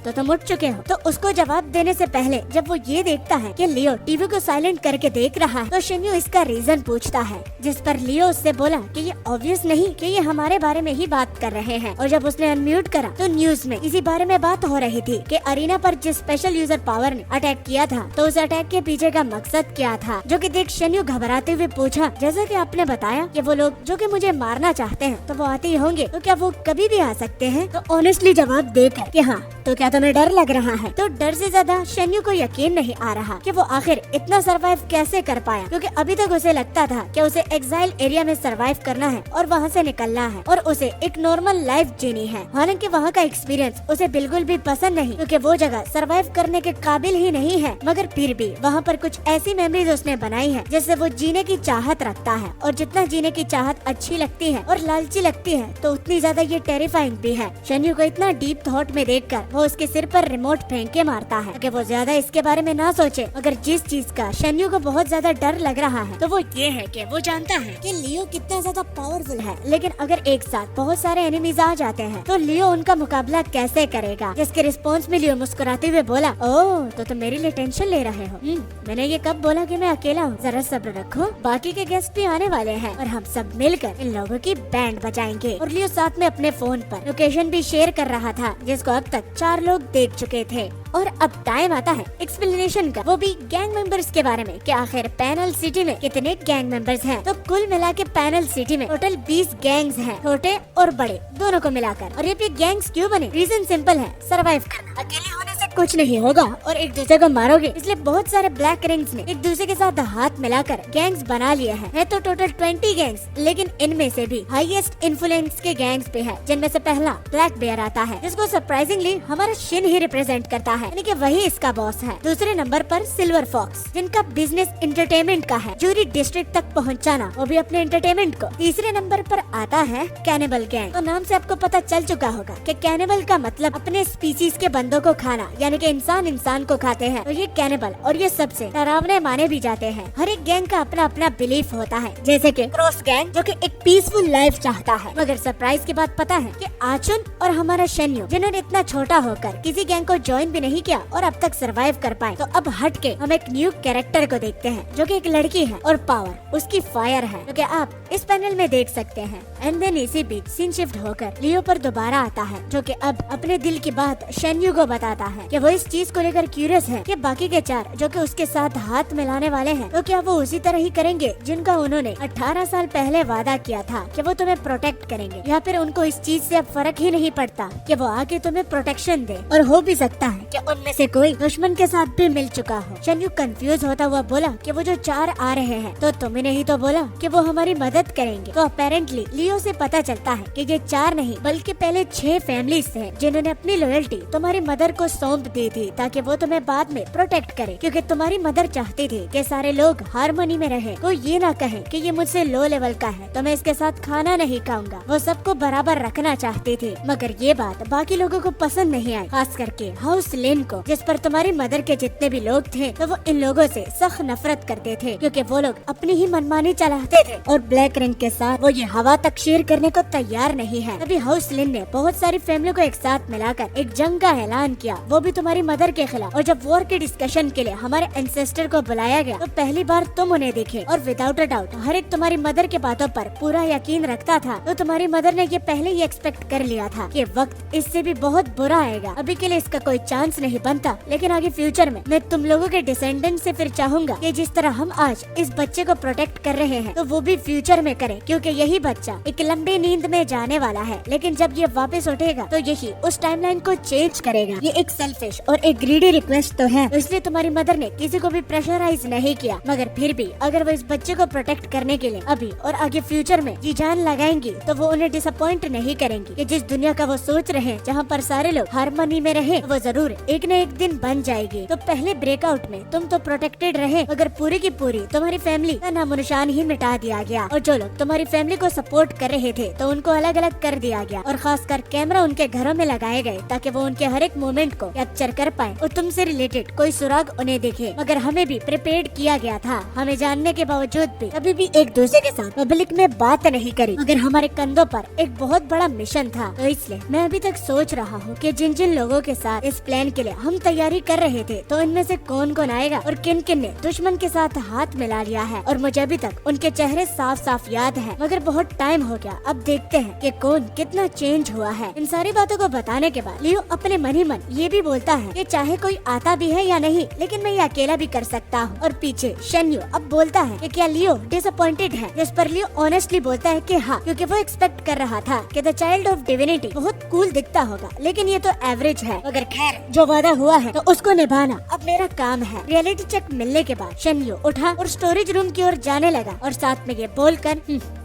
तो तुम उठ चुके हो। तो उसको जवाब देने से पहले जब वो ये देखता है कि लियो टीवी को साइलेंट करके देख रहा है, तो शन्यू इसका रीजन पूछता है, जिस पर लियो उससे बोला कि ये ऑब्वियस नहीं कि ये हमारे बारे में ही बात कर रहे हैं। और जब उसने अनम्यूट करा तो न्यूज में इसी बारे में बात हो रही थी कि अरीना पर जिस स्पेशल यूजर पावर ने अटैक किया था, तो उस अटैक के पीछे का मकसद क्या था। जो कि देख शन्यू घबराते हुए पूछा, जैसा कि आपने बताया कि वो लोग जो कि मुझे मारना चाहते हैं तो वो आते ही होंगे, तो क्या वो कभी भी आ सकते हैं। तो ऑनेस्टली जवाब देकर कि हाँ, तो क्या तुम्हें डर लग रहा है। तो डर से ज्यादा शन्यू को यकीन नहीं आ रहा कि वो आखिर इतना सरवाइव कैसे कर पाया, क्योंकि अभी तक उसे लगता था कि उसे एग्जाइल एरिया में सरवाइव करना है और वहाँ से निकलना है और उसे एक नॉर्मल लाइफ जीनी है। हालांकि वहाँ का एक्सपीरियंस उसे बिल्कुल भी पसंद नहीं, क्योंकि वो जगह सरवाइव करने के काबिल ही नहीं है। मगर फिर भी वहाँ पर कुछ ऐसी मेमोरीज उसने बनाई है जिससे वो जीने की चाहत रखता है, और जितना जीने की चाहत अच्छी लगती है और लालची लगती है तो उतनी ज्यादा ये टेरिफाइंग भी है। शन्यू को इतना डीप थॉट में देखकर वो उसके सिर पर रिमोट फेंक के मारता है कि वो ज्यादा इसके बारे में ना सोचे। अगर जिस चीज का शन्यू को बहुत ज्यादा डर लग रहा है तो वो ये है कि वो जानता है कि लियो कितना ज्यादा पावरफुल है, लेकिन अगर एक साथ बहुत सारे एनिमीज आ जाते हैं तो लियो उनका मुकाबला कैसे करेगा। जिसके रिस्पॉन्स में लियो मुस्कुराते हुए बोला, ओह तो तुम मेरे लिए टेंशन ले रहे हो। मैंने ये कब बोला कि मैं अकेला हूँ, जरा सब्र रखो, बाकी के गेस्ट भी आने वाले हैं और हम सब मिलकर इन लोगों की बैंड बजाएंगे। और लियो साथ में अपने फोन पर लोकेशन भी शेयर कर रहा था, जिसको अब तक 4 लोग देख चुके थे। और अब टाइम आता है एक्सप्लेनेशन का, वो भी गैंग मेंबर्स के बारे में कि आखिर पैनल सिटी में कितने गैंग मेंबर्स हैं। तो कुल मिला के पैनल सिटी में टोटल 20 गैंग्स हैं, छोटे और बड़े दोनों को मिलाकर। और ये गैंग्स क्यों बने? रीजन सिंपल है, सरवाइव करना। अकेले होने से कुछ नहीं होगा और एक दूसरे को मारोगे, इसलिए बहुत सारे ब्लैक रिंग्स ने एक दूसरे के साथ हाथ मिलाकर गैंग्स बना लिए हैं। है तो टोटल 20 गैंग्स, लेकिन इनमें से भी हाईएस्ट इन्फ्लुएंस के गैंग्स पे है, जिनमें से पहला ब्लैक बेयर आता है, जिसको सरप्राइजिंगली हमारा शिन ही रिप्रेजेंट करता है, यानी कि वही इसका बॉस है। दूसरे नंबर पर सिल्वर फॉक्स, जिनका बिजनेस एंटरटेनमेंट का है, जूरी डिस्ट्रिक्ट तक पहुंचाना, वो भी अपने एंटरटेनमेंट को। तीसरे नंबर पर आता है कैनिबल गैंग। तो नाम से आपको पता चल चुका होगा कि कैनिबल का मतलब अपने स्पीसीज के बंदों को खाना, यानी कि इंसान इंसान को खाते हैं। तो ये कैनिबल और ये सबसे डरावने माने भी जाते हैं। हर एक गैंग का अपना अपना बिलीफ होता है, जैसे कि क्रॉस गैंग जो कि एक पीसफुल लाइफ चाहता है। मगर सरप्राइज की बात पता है कि आचुन और हमारा शन्यू, जिन्होंने इतना छोटा होकर किसी गैंग को ज्वाइन भी नहीं किया और अब तक सरवाइव कर पाए, तो अब हट के हम एक न्यू कैरेक्टर को देखते हैं जो कि एक लड़की है और पावर उसकी फायर है, जो कि आप इस पैनल में देख सकते हैं। एंड देन इसी बीच सीन शिफ्ट होकर लियो पर दोबारा आता है, जो कि अब अपने दिल की बात शन्यू को बताता है कि वो इस चीज को लेकर क्यूरियस है कि बाकी के 4 जो कि उसके साथ हाथ मिलाने वाले हैं तो क्या वो उसी तरह ही करेंगे जिनका उन्होंने 18 साल पहले वादा किया था कि वो तुम्हें प्रोटेक्ट करेंगे, या फिर उनको इस चीज से अब फर्क ही नहीं पड़ता कि वो आगे तुम्हें प्रोटेक्शन दे। और हो भी सकता है कि उनमें से कोई दुश्मन के साथ भी मिल चुका हो। शन्यू कंफ्यूज होता हुआ बोला कि वो जो 4 आ रहे हैं तो तुमने ही तो बोला कि वो हमारी मदद करेंगे। तो अपेरेंटली लियो से पता चलता है कि ये 4 नहीं बल्कि पहले 6 फैमिलीज थे जिन्होंने अपनी लॉयल्टी तुम्हारी मदर को सौंप दी थी ताकि वो तुम्हें बाद में प्रोटेक्ट करे, क्योंकि तुम्हारी मदर चाहती थी कि सारे लोग हारमोनी में रहे, कोई ये ना कहे कि ये मुझसे लो लेवल का है तो मैं इसके साथ खाना नहीं खाऊंगा। वो सबको बराबर रखना चाहती थी, मगर ये बात बाकी लोगों को पसंद नहीं आई, खास करके हाउस लेन को, जिस पर तुम्हारी मदर के जितने भी लोग थे तो वो इन लोगों से सख्त नफरत करते थे क्योंकि वो लोग अपनी ही मनमानी चलाते थे और ब्लैक रिंग के साथ वो ये हवा तक शेयर करने को तैयार नहीं है। तभी हाउस लिन ने बहुत सारी फैमिली को एक साथ मिलाकर एक जंग का ऐलान किया, वो भी तुम्हारी मदर के खिलाफ। और जब वॉर के डिस्कशन के लिए हमारे एंसेस्टर को बुलाया गया तो पहली बार तुम उन्हें देखे और विदाउट अ डाउट हर एक तुम्हारी मदर के बातों पर पूरा यकीन रखता था। तो तुम्हारी मदर ने ये पहले ही एक्सपेक्ट कर लिया था कि वक्त इससे भी बहुत बुरा आएगा। अभी के लिए इसका कोई चांस नहीं बनता, लेकिन आगे फ्यूचर में मैं तुम लोगों के डिसेंडेंट से फिर चाहूंगा कि जिस तरह हम आज इस बच्चे को प्रोटेक्ट कर रहे हैं तो वो भी फ्यूचर में करें, क्योंकि यही बच्चा एक लंबी नींद में जाने वाला है, लेकिन जब ये वापस उठेगा तो यही उस टाइमलाइन को चेंज करेगा। ये एक सेल्फिश और एक ग्रीडी रिक्वेस्ट तो है, तो इसलिए तुम्हारी मदर ने किसी को भी प्रेशराइज नहीं किया, मगर फिर भी अगर वो इस बच्चे को प्रोटेक्ट करने के लिए अभी और आगे फ्यूचर में जी जान लगाएंगी तो वो उन्हें डिसअपॉइंट नहीं करेंगी कि जिस दुनिया का वो सोच रहे हैं जहाँ पर सारे लोग हारमोनी में रहे वो जरूर एक न एक दिन बन जाएगी। तो पहले ब्रेकआउट में तुम तो प्रोटेक्टेड रहे, मगर पूरी की पूरी तुम्हारी फैमिली का नामो निशान ही मिटा दिया गया, और जो लोग तुम्हारी फैमिली को सपोर्ट कर रहे थे तो उनको अलग अलग कर दिया गया, और खासकर कैमरा उनके घरों में लगाए गए ताकि वो उनके हर एक मोमेंट को कैप्चर कर पाए और तुमसे रिलेटेड कोई सुराग उन्हें दिखे। मगर हमें भी प्रिपेयर्ड किया गया था, हमें जानने के बावजूद भी कभी भी एक दूसरे के साथ पब्लिक में बात नहीं करी, मगर हमारे कंधों पर एक बहुत बड़ा मिशन था। तो इसलिए मैं अभी तक सोच रहा हूँ कि जिन जिन लोगों के साथ इस प्लान के लिए हम तैयारी कर रहे थे तो इनमें से कौन कौन आएगा और किन किन ने दुश्मन के साथ हाथ मिला लिया है। और मुझे अभी तक उनके चेहरे साफ साफ याद है, मगर बहुत टाइम हो गया। अब देखते हैं कि कौन कितना चेंज हुआ है। इन सारी बातों को बताने के बाद लियो अपने मन ही मन ये भी बोलता है कि चाहे कोई आता भी है या नहीं, लेकिन मैं ये अकेला भी कर सकता हूँ। और पीछे शन्यू अब बोलता है कि क्या लियो डिसअपॉइंटेड है, जिस पर लियो ऑनेस्टली बोलता है कि हाँ, क्योंकि वो एक्सपेक्ट कर रहा था कि द चाइल्ड ऑफ डिविनिटी बहुत कूल दिखता होगा, लेकिन ये तो एवरेज है। मगर खैर, जो वादा हुआ है तो उसको निभाना अब मेरा काम है। रियलिटी चेक मिलने के बाद शन्यू उठा और स्टोरेज रूम की ओर जाने लगा और साथ में ये बोलकर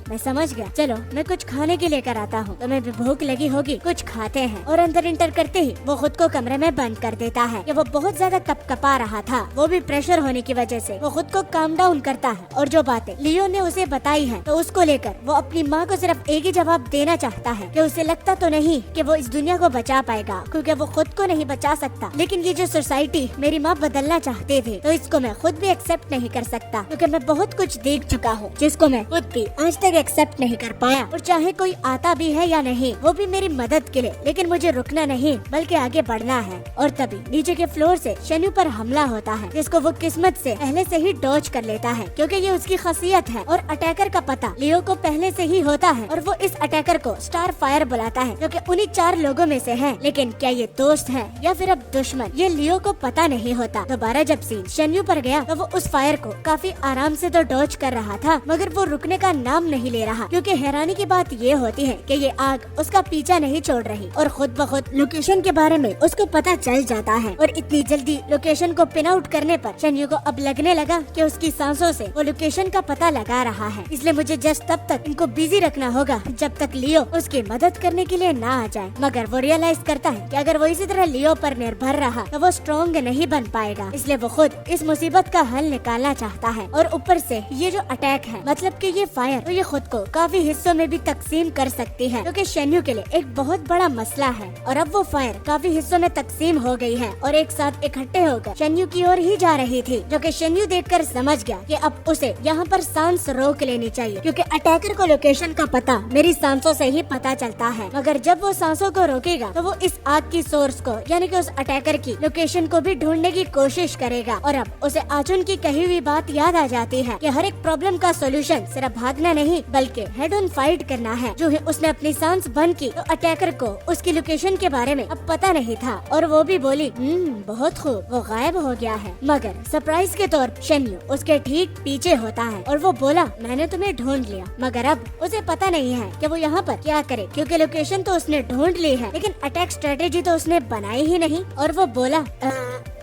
मैं समझ गया, चलो मैं कुछ खाने के लेकर आता हूँ, तुम्हें भी भूख लगी होगी, कुछ खाते हैं। और अंदर इंटर करते ही वो खुद को कमरे में बंद कर देता है कि वो बहुत ज्यादा कपकपा रहा था, वो भी प्रेशर होने की वजह से। वो खुद को काम डाउन करता है और जो बातें लियो ने उसे बताई है तो उसको लेकर वो अपनी माँ को सिर्फ एक ही जवाब देना चाहता है कि उसे लगता तो नहीं कि वो इस दुनिया को बचा पाएगा, क्योंकि वो खुद को नहीं बचा सकता, लेकिन ये जो सोसाइटी मेरी माँ बदलना चाहते थे तो इसको मैं खुद भी एक्सेप्ट नहीं कर सकता, क्योंकि मैं बहुत कुछ देख चुका हूँ जिसको मैं खुद भी आज तक एक्सेप्ट नहीं कर पाया। और चाहे कोई आता भी है या नहीं, वो भी मेरी मदद के लिए, लेकिन मुझे रुकना नहीं बल्कि आगे बढ़ना है। और तभी नीचे के फ्लोर से शन्यू पर हमला होता है, जिसको वो किस्मत से पहले से ही डॉज कर लेता है, क्योंकि ये उसकी खासियत है। और अटैकर का पता लियो को पहले से ही होता है और वो इस अटैकर को स्टार फायर बुलाता है, जो कि उन्हीं 4 लोगों में से है। लेकिन क्या ये दोस्त है या फिर अब दुश्मन, ये लियो को पता नहीं होता। दोबारा जब सीन शन्यू पर गया तो वो उस फायर को काफी आराम से तो डॉज कर रहा था, मगर वो रुकने का नाम नहीं ले रहा, क्योंकि हैरानी की बात ये होती है कि ये आग उसका पीछा नहीं छोड़ रही और खुद ब खुद लोकेशन के बारे में उसको पता चल जाता है। और इतनी जल्दी लोकेशन को पिन आउट करने पर शन्यू को अब लगने लगा कि उसकी सांसों से वो लोकेशन का पता लगा रहा है, इसलिए मुझे जस्ट तब तक इनको बिजी रखना होगा जब तक लियो उसकी मदद करने के लिए ना आ जाए। मगर वो रियलाइज करता है कि अगर वो इसी तरह लियो पर निर्भर रहा तो वो स्ट्रॉन्ग नहीं बन पाएगा, इसलिए वो खुद इस मुसीबत का हल निकालना चाहता है। और ऊपर से ये जो अटैक है, मतलब कि ये फायर, तो ये खुद को काफी हिस्सों में भी तकसीम कर सकती है, क्योंकि शन्यू के लिए एक बहुत बड़ा मसला है। और अब वो फायर काफी हिस्सों में तकसीम हो गई है और एक साथ इकट्ठे होकर शन्यू की ओर ही जा रही थी, जो कि शन्यू देखकर समझ गया कि अब उसे यहाँ पर सांस रोक लेनी चाहिए, क्योंकि अटैकर को लोकेशन का पता मेरी सांसों से ही पता चलता है। मगर जब वो सांसों को रोकेगा तो वो इस आग की सोर्स को, यानी कि उस अटैकर की लोकेशन को भी ढूंढने की कोशिश करेगा। और अब उसे आचुन की कही हुई बात याद आ जाती है कि हर एक प्रॉब्लम का सोल्यूशन सिर्फ भागना नहीं बल्कि हेड ऑन फाइट करना है। जो ही उसने अपनी सांस बंद की तो अटैकर को उसकी लोकेशन के बारे में अब पता नहीं था और वो भी बोली बहुत खूब, वो गायब हो गया है। मगर सरप्राइज के तौर पर शेन्यू उसके ठीक पीछे होता है और वो बोला मैंने तुम्हें ढूंढ लिया। मगर अब उसे पता नहीं है कि वो यहाँ पर क्या करे, क्योंकि लोकेशन तो उसने ढूंढ ली है लेकिन अटैक स्ट्रेटेजी तो उसने बनाई ही नहीं। और वो बोला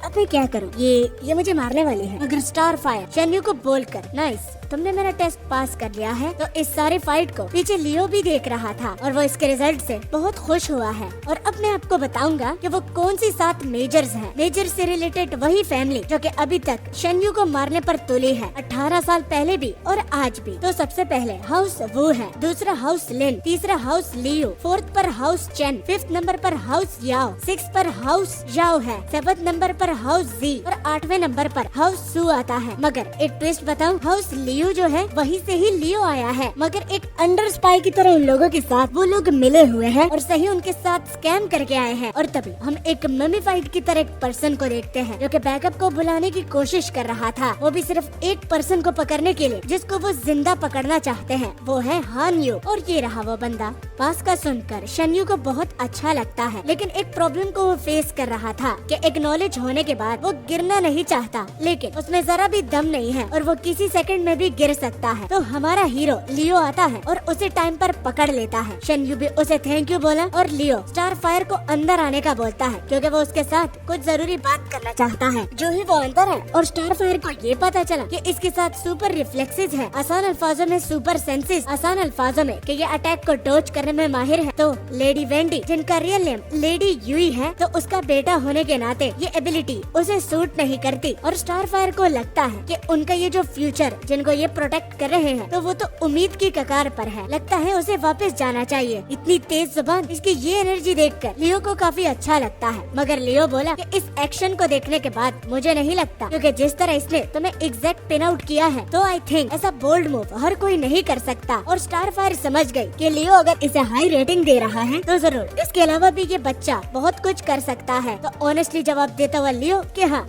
अब मैं क्या करूँ, ये मुझे मारने वाली है। मगर स्टार फायर शेन्यू को बोलकर नाइस, तुमने मेरा टेस्ट पास कर लिया है। तो इस सारी फाइट को पीछे लियो भी देख रहा था और वो इसके रिजल्ट से बहुत खुश हुआ है। और अब मैं आपको बताऊंगा कि वो कौन सी 7 मेजर्स हैं। मेजर से रिलेटेड वही फैमिली जो कि अभी तक शेन्यू को मारने पर तुली है, 18 साल पहले भी और आज भी। तो सबसे पहले हाउस वू है, दूसरा हाउस लिन, तीसरा हाउस लियो, 4th पर हाउस चेन, 5th नंबर पर हाउस याओ, 6th पर हाउस याओ है, 7th नंबर पर हाउस जी और 8वें नंबर पर हाउस सू आता है। मगर एक ट्विस्ट बताऊं, हाउस लियो जो है वहीं से ही लियो आया है, मगर एक अंडर स्पाई की तरह उन लोगों के साथ वो लोग मिले हुए हैं और सही उनके साथ स्कैम करके आए हैं। और तभी हम एक ममीफाइड की तरह एक पर्सन को देखते हैं जो कि बैकअप को बुलाने की कोशिश कर रहा था, वो भी सिर्फ एक पर्सन को पकड़ने के लिए जिसको वो जिंदा पकड़ना चाहते हैं, वो है हान यू। और ये रहा वो बंदा। पास का सुनकर शेन्यू को बहुत अच्छा लगता है, लेकिन एक प्रॉब्लम को वो फेस कर रहा था कि एक्नॉलेज होने के बाद वो गिरना नहीं चाहता, लेकिन उसमें जरा भी दम नहीं है और वो किसी सेकंड में भी गिर सकता है। तो हमारा हीरो लियो आता है और उसे टाइम पर पकड़ लेता है। शेन्यू भी उसे थैंक यू बोला और लियो स्टार फायर को अंदर आने का बोलता है क्योंकि वो उसके साथ कुछ जरूरी बात करना चाहता है। जो ही वो अंदर है और स्टार फायर को ये पता चला कि इसके साथ सुपर रिफ्लेक्सेस है, आसान अल्फाजों में सुपर सेंसेस, आसान अल्फाजों में कि ये अटैक को डॉज करने में माहिर है। तो लेडी वेंडी जिनका रियल नेम लेडी यूई है, तो उसका बेटा होने के नाते ये एबिलिटी उसे सूट नहीं करती और स्टार फायर को लगता है कि उनका ये जो फ्यूचर जिनको ये प्रोटेक्ट कर रहे हैं तो वो तो उम्मीद की कगार पर है, लगता है उसे वापस जाना चाहिए। इतनी तेज जुबान, इसकी ये एनर्जी देखकर लियो को काफी अच्छा लगता है। मगर लियो बोला कि इस एक्शन को देखने के बाद मुझे नहीं लगता, क्योंकि जिस तरह इसने तुम्हें एग्जैक्ट पिन आउट किया है तो आई थिंक ऐसा बोल्ड मूव हर कोई नहीं कर सकता। और स्टार फायर समझ गई कि लियो अगर इसे हाई रेटिंग दे रहा है तो जरूर इसके अलावा भी ये बच्चा बहुत कुछ कर सकता है। तो ऑनेस्टली जवाब देता हुआ लियो कि हाँ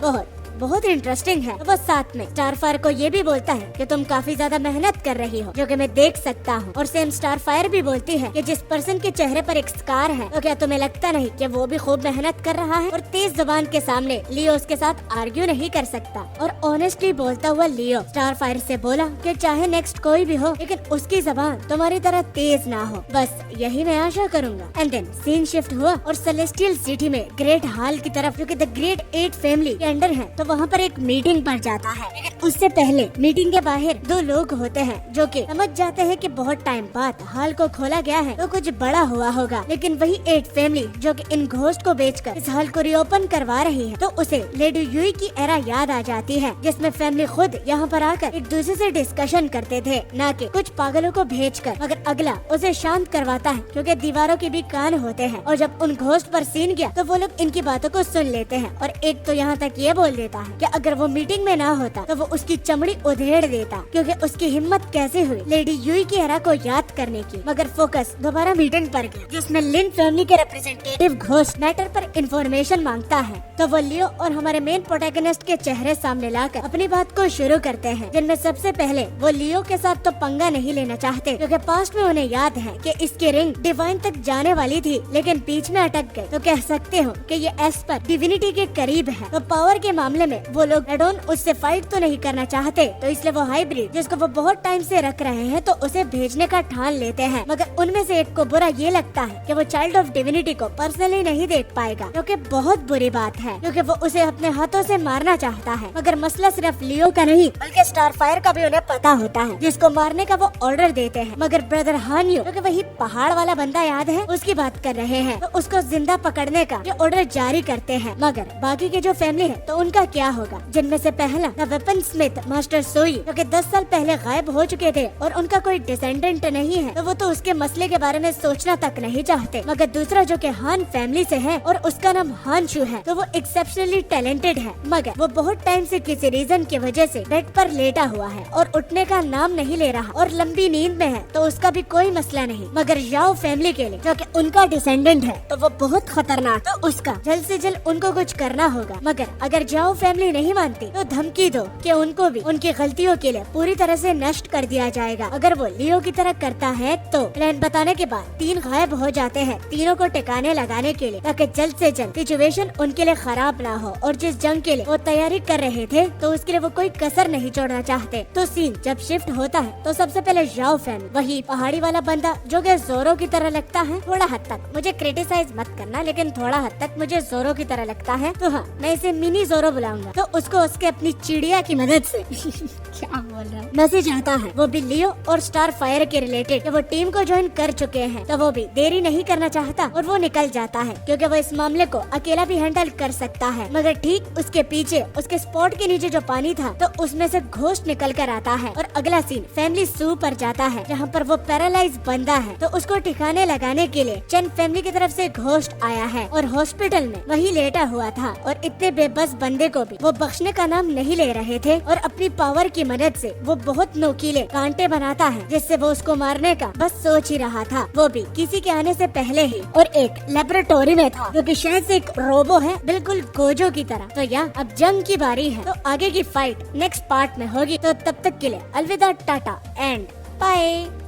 बहुत इंटरेस्टिंग है। तो बस साथ में स्टार फायर को ये भी बोलता है कि तुम काफी ज्यादा मेहनत कर रही हो, जो कि मैं देख सकता हूँ। और सेम स्टार फायर भी बोलती है कि जिस पर्सन के चेहरे पर एक स्कार है तो क्या तुम्हें लगता नहीं कि वो भी खूब मेहनत कर रहा है। और तेज जुबान के सामने लियो उसके साथ आर्ग्यू नहीं कर सकता। और ऑनेस्टली बोलता हुआ लियो स्टार फायर से बोला कि चाहे नेक्स्ट कोई भी हो, लेकिन उसकी जबान तुम्हारी तरह तेज ना हो, बस यही मैं आशा करूंगा। एंड देन सीन शिफ्ट हुआ और सेलेस्टियल सिटी में ग्रेट हॉल की तरफ, जो कि द ग्रेट 8 फैमिली के अंडर है, तो वहाँ पर एक मीटिंग पर जाता है। लेकिन उससे पहले मीटिंग के बाहर 2 लोग होते हैं जो कि समझ जाते हैं कि बहुत टाइम बाद हॉल को खोला गया है तो कुछ बड़ा हुआ होगा। लेकिन वही 8 फैमिली जो कि इन घोस्ट को बेचकर इस हॉल को रीओपन करवा रही है, तो उसे लेडी यूई की एरा याद आ जाती है जिसमें फैमिली खुद यहाँ पर आकर एक दूसरे से डिस्कशन करते थे, न कि कुछ पागलों को भेजकर। मगर अगला उसे शांत करवाता है क्योंकि दीवारों के भी कान होते हैं। और जब उन घोस्ट पर सीन गया तो वो लोग इनकी बातों को सुन लेते हैं। और एक तो यहाँ तक ये बोल देता है कि अगर वो मीटिंग में ना होता तो वो उसकी चमड़ी उधेड़ देता, क्योंकि उसकी हिम्मत कैसे हुई लेडी यूई की एरा को याद करने की। मगर फोकस दोबारा मीटिंग पर गया जिसमें लिन फैमिली के रिप्रेजेंटेटिव घोस्ट मैटर पर इंफॉर्मेशन मांगता है। तो वो लियो और हमारे मेन प्रोटैगनिस्ट के चेहरे सामने लाकर अपनी बात को शुरू करते हैं, जिनमें सबसे पहले वो लियो के साथ तो पंगा नहीं लेना चाहते, क्योंकि पास्ट में उन्हें याद है कि इसकी रिंग डिवाइन तक जाने वाली थी लेकिन बीच में अटक गए। तो कह सकते हो कि ये एस्पर डिविनिटी के करीब है। तो पावर के मामले में वो लोग रेडोन उससे फाइट तो नहीं करना चाहते, तो इसलिए वो हाइब्रिड जिसको वो बहुत टाइम से रख रहे हैं तो उसे भेजने का ठान लेते हैं। मगर उनमें से एक को बुरा ये लगता है कि वो चाइल्ड ऑफ डिविनिटी को पर्सनली नहीं देख पाएगा, क्योंकि बहुत बुरी बात है, क्योंकि वो उसे अपने हाथों से मारना चाहता है। मगर मसला सिर्फ लियो का नहीं बल्कि स्टार फायर का भी उन्हें पता होता है, जिसको मारने का वो ऑर्डर देते हैं। मगर ब्रदर हानियो, क्योंकि वही पहाड़ वाला बंदा याद है, उसकी बात कर रहे हैं, तो उसको जिंदा पकड़ने का ये ऑर्डर जारी करते हैं। मगर बाकी के जो फैमिली है तो उनका क्या होगा, जिनमें से पहला द वेपन स्मिथ मास्टर सोई, जो कि 10 साल पहले गायब हो चुके थे और उनका कोई डिसेंडेंट नहीं है, तो वो तो उसके मसले के बारे में सोचना तक नहीं चाहते। मगर दूसरा जो कि हान फैमिली से है और उसका नाम हान शू है, तो वो एक्सेप्शनली टैलेंटेड है, मगर वो बहुत टाइम से किसी रीजन की वजह से बेड पर लेटा हुआ है और उठने का नाम नहीं ले रहा और लंबी नींद में है, तो उसका भी कोई मसला नहीं। मगर याओ फैमिली के लिए, जो कि उनका डिसेंडेंट है, तो वो बहुत खतरनाक, तो उसका जल्द से जल्द उनको कुछ करना होगा। मगर अगर जाओ फैमिली नहीं मानती तो धमकी दो कि उनको भी उनकी गलतियों के लिए पूरी तरह से नष्ट कर दिया जाएगा। अगर वो लियो की तरह करता है तो प्लान बताने के बाद तीन गायब हो जाते हैं तीनों को टिकाने लगाने के लिए, ताकि जल्द से जल्द सिचुएशन उनके लिए खराब ना हो। और जिस जंग के लिए वो तैयारी कर रहे थे तो उसके लिए वो कोई कसर नहीं छोड़ना चाहते। तो सीन जब शिफ्ट होता है तो सबसे पहले जाओ फैमिली, वही पहाड़ी वाला बंदा जो कि जोरो की तरह लगता है, थोड़ा हद तक, मुझे क्रिटिसाइज मत करना लेकिन थोड़ा हद तक मुझे जोरो की तरह लगता है, तो हाँ मैं इसे मिनी जोरो बुलाऊंगा। तो उसको उसके अपनी चिड़िया की मदद से क्या बोल रहा है मैसेज आता है, वो भी लियो और स्टार फायर के रिलेटेड। वो टीम को ज्वाइन कर चुके हैं तो वो भी देरी नहीं करना चाहता और वो निकल जाता है क्योंकि वो इस मामले को अकेला भी हैंडल कर सकता है। मगर ठीक उसके पीछे उसके स्पॉट के नीचे जो पानी था तो उसमें से घोस्ट निकल कर आता है। और अगला सीन फैमिली सू पर जाता है जहाँ पर वो पैरालाइज बंदा है, तो उसको ठिकाने लगाने के लिए चंद फैमिली की तरफ से घोस्ट आया है और हॉस्पिटल में वही लेटा हुआ था। और इतने बेबस बंदे को भी वो बख्शने का नाम नहीं ले रहे थे और अपनी पावर की मदद से वो बहुत नोकीले कांटे बनाता है जिससे वो उसको मारने का बस सोच ही रहा था, वो भी किसी के आने से पहले ही। और एक लेबोरेटोरी में था जो कि शायद से एक रोबो है, बिल्कुल गोजो की तरह। तो या अब जंग की बारी है, तो आगे की फाइट नेक्स्ट पार्ट में होगी। तो तब तक के लिए अलविदा, टाटा एंड बाय।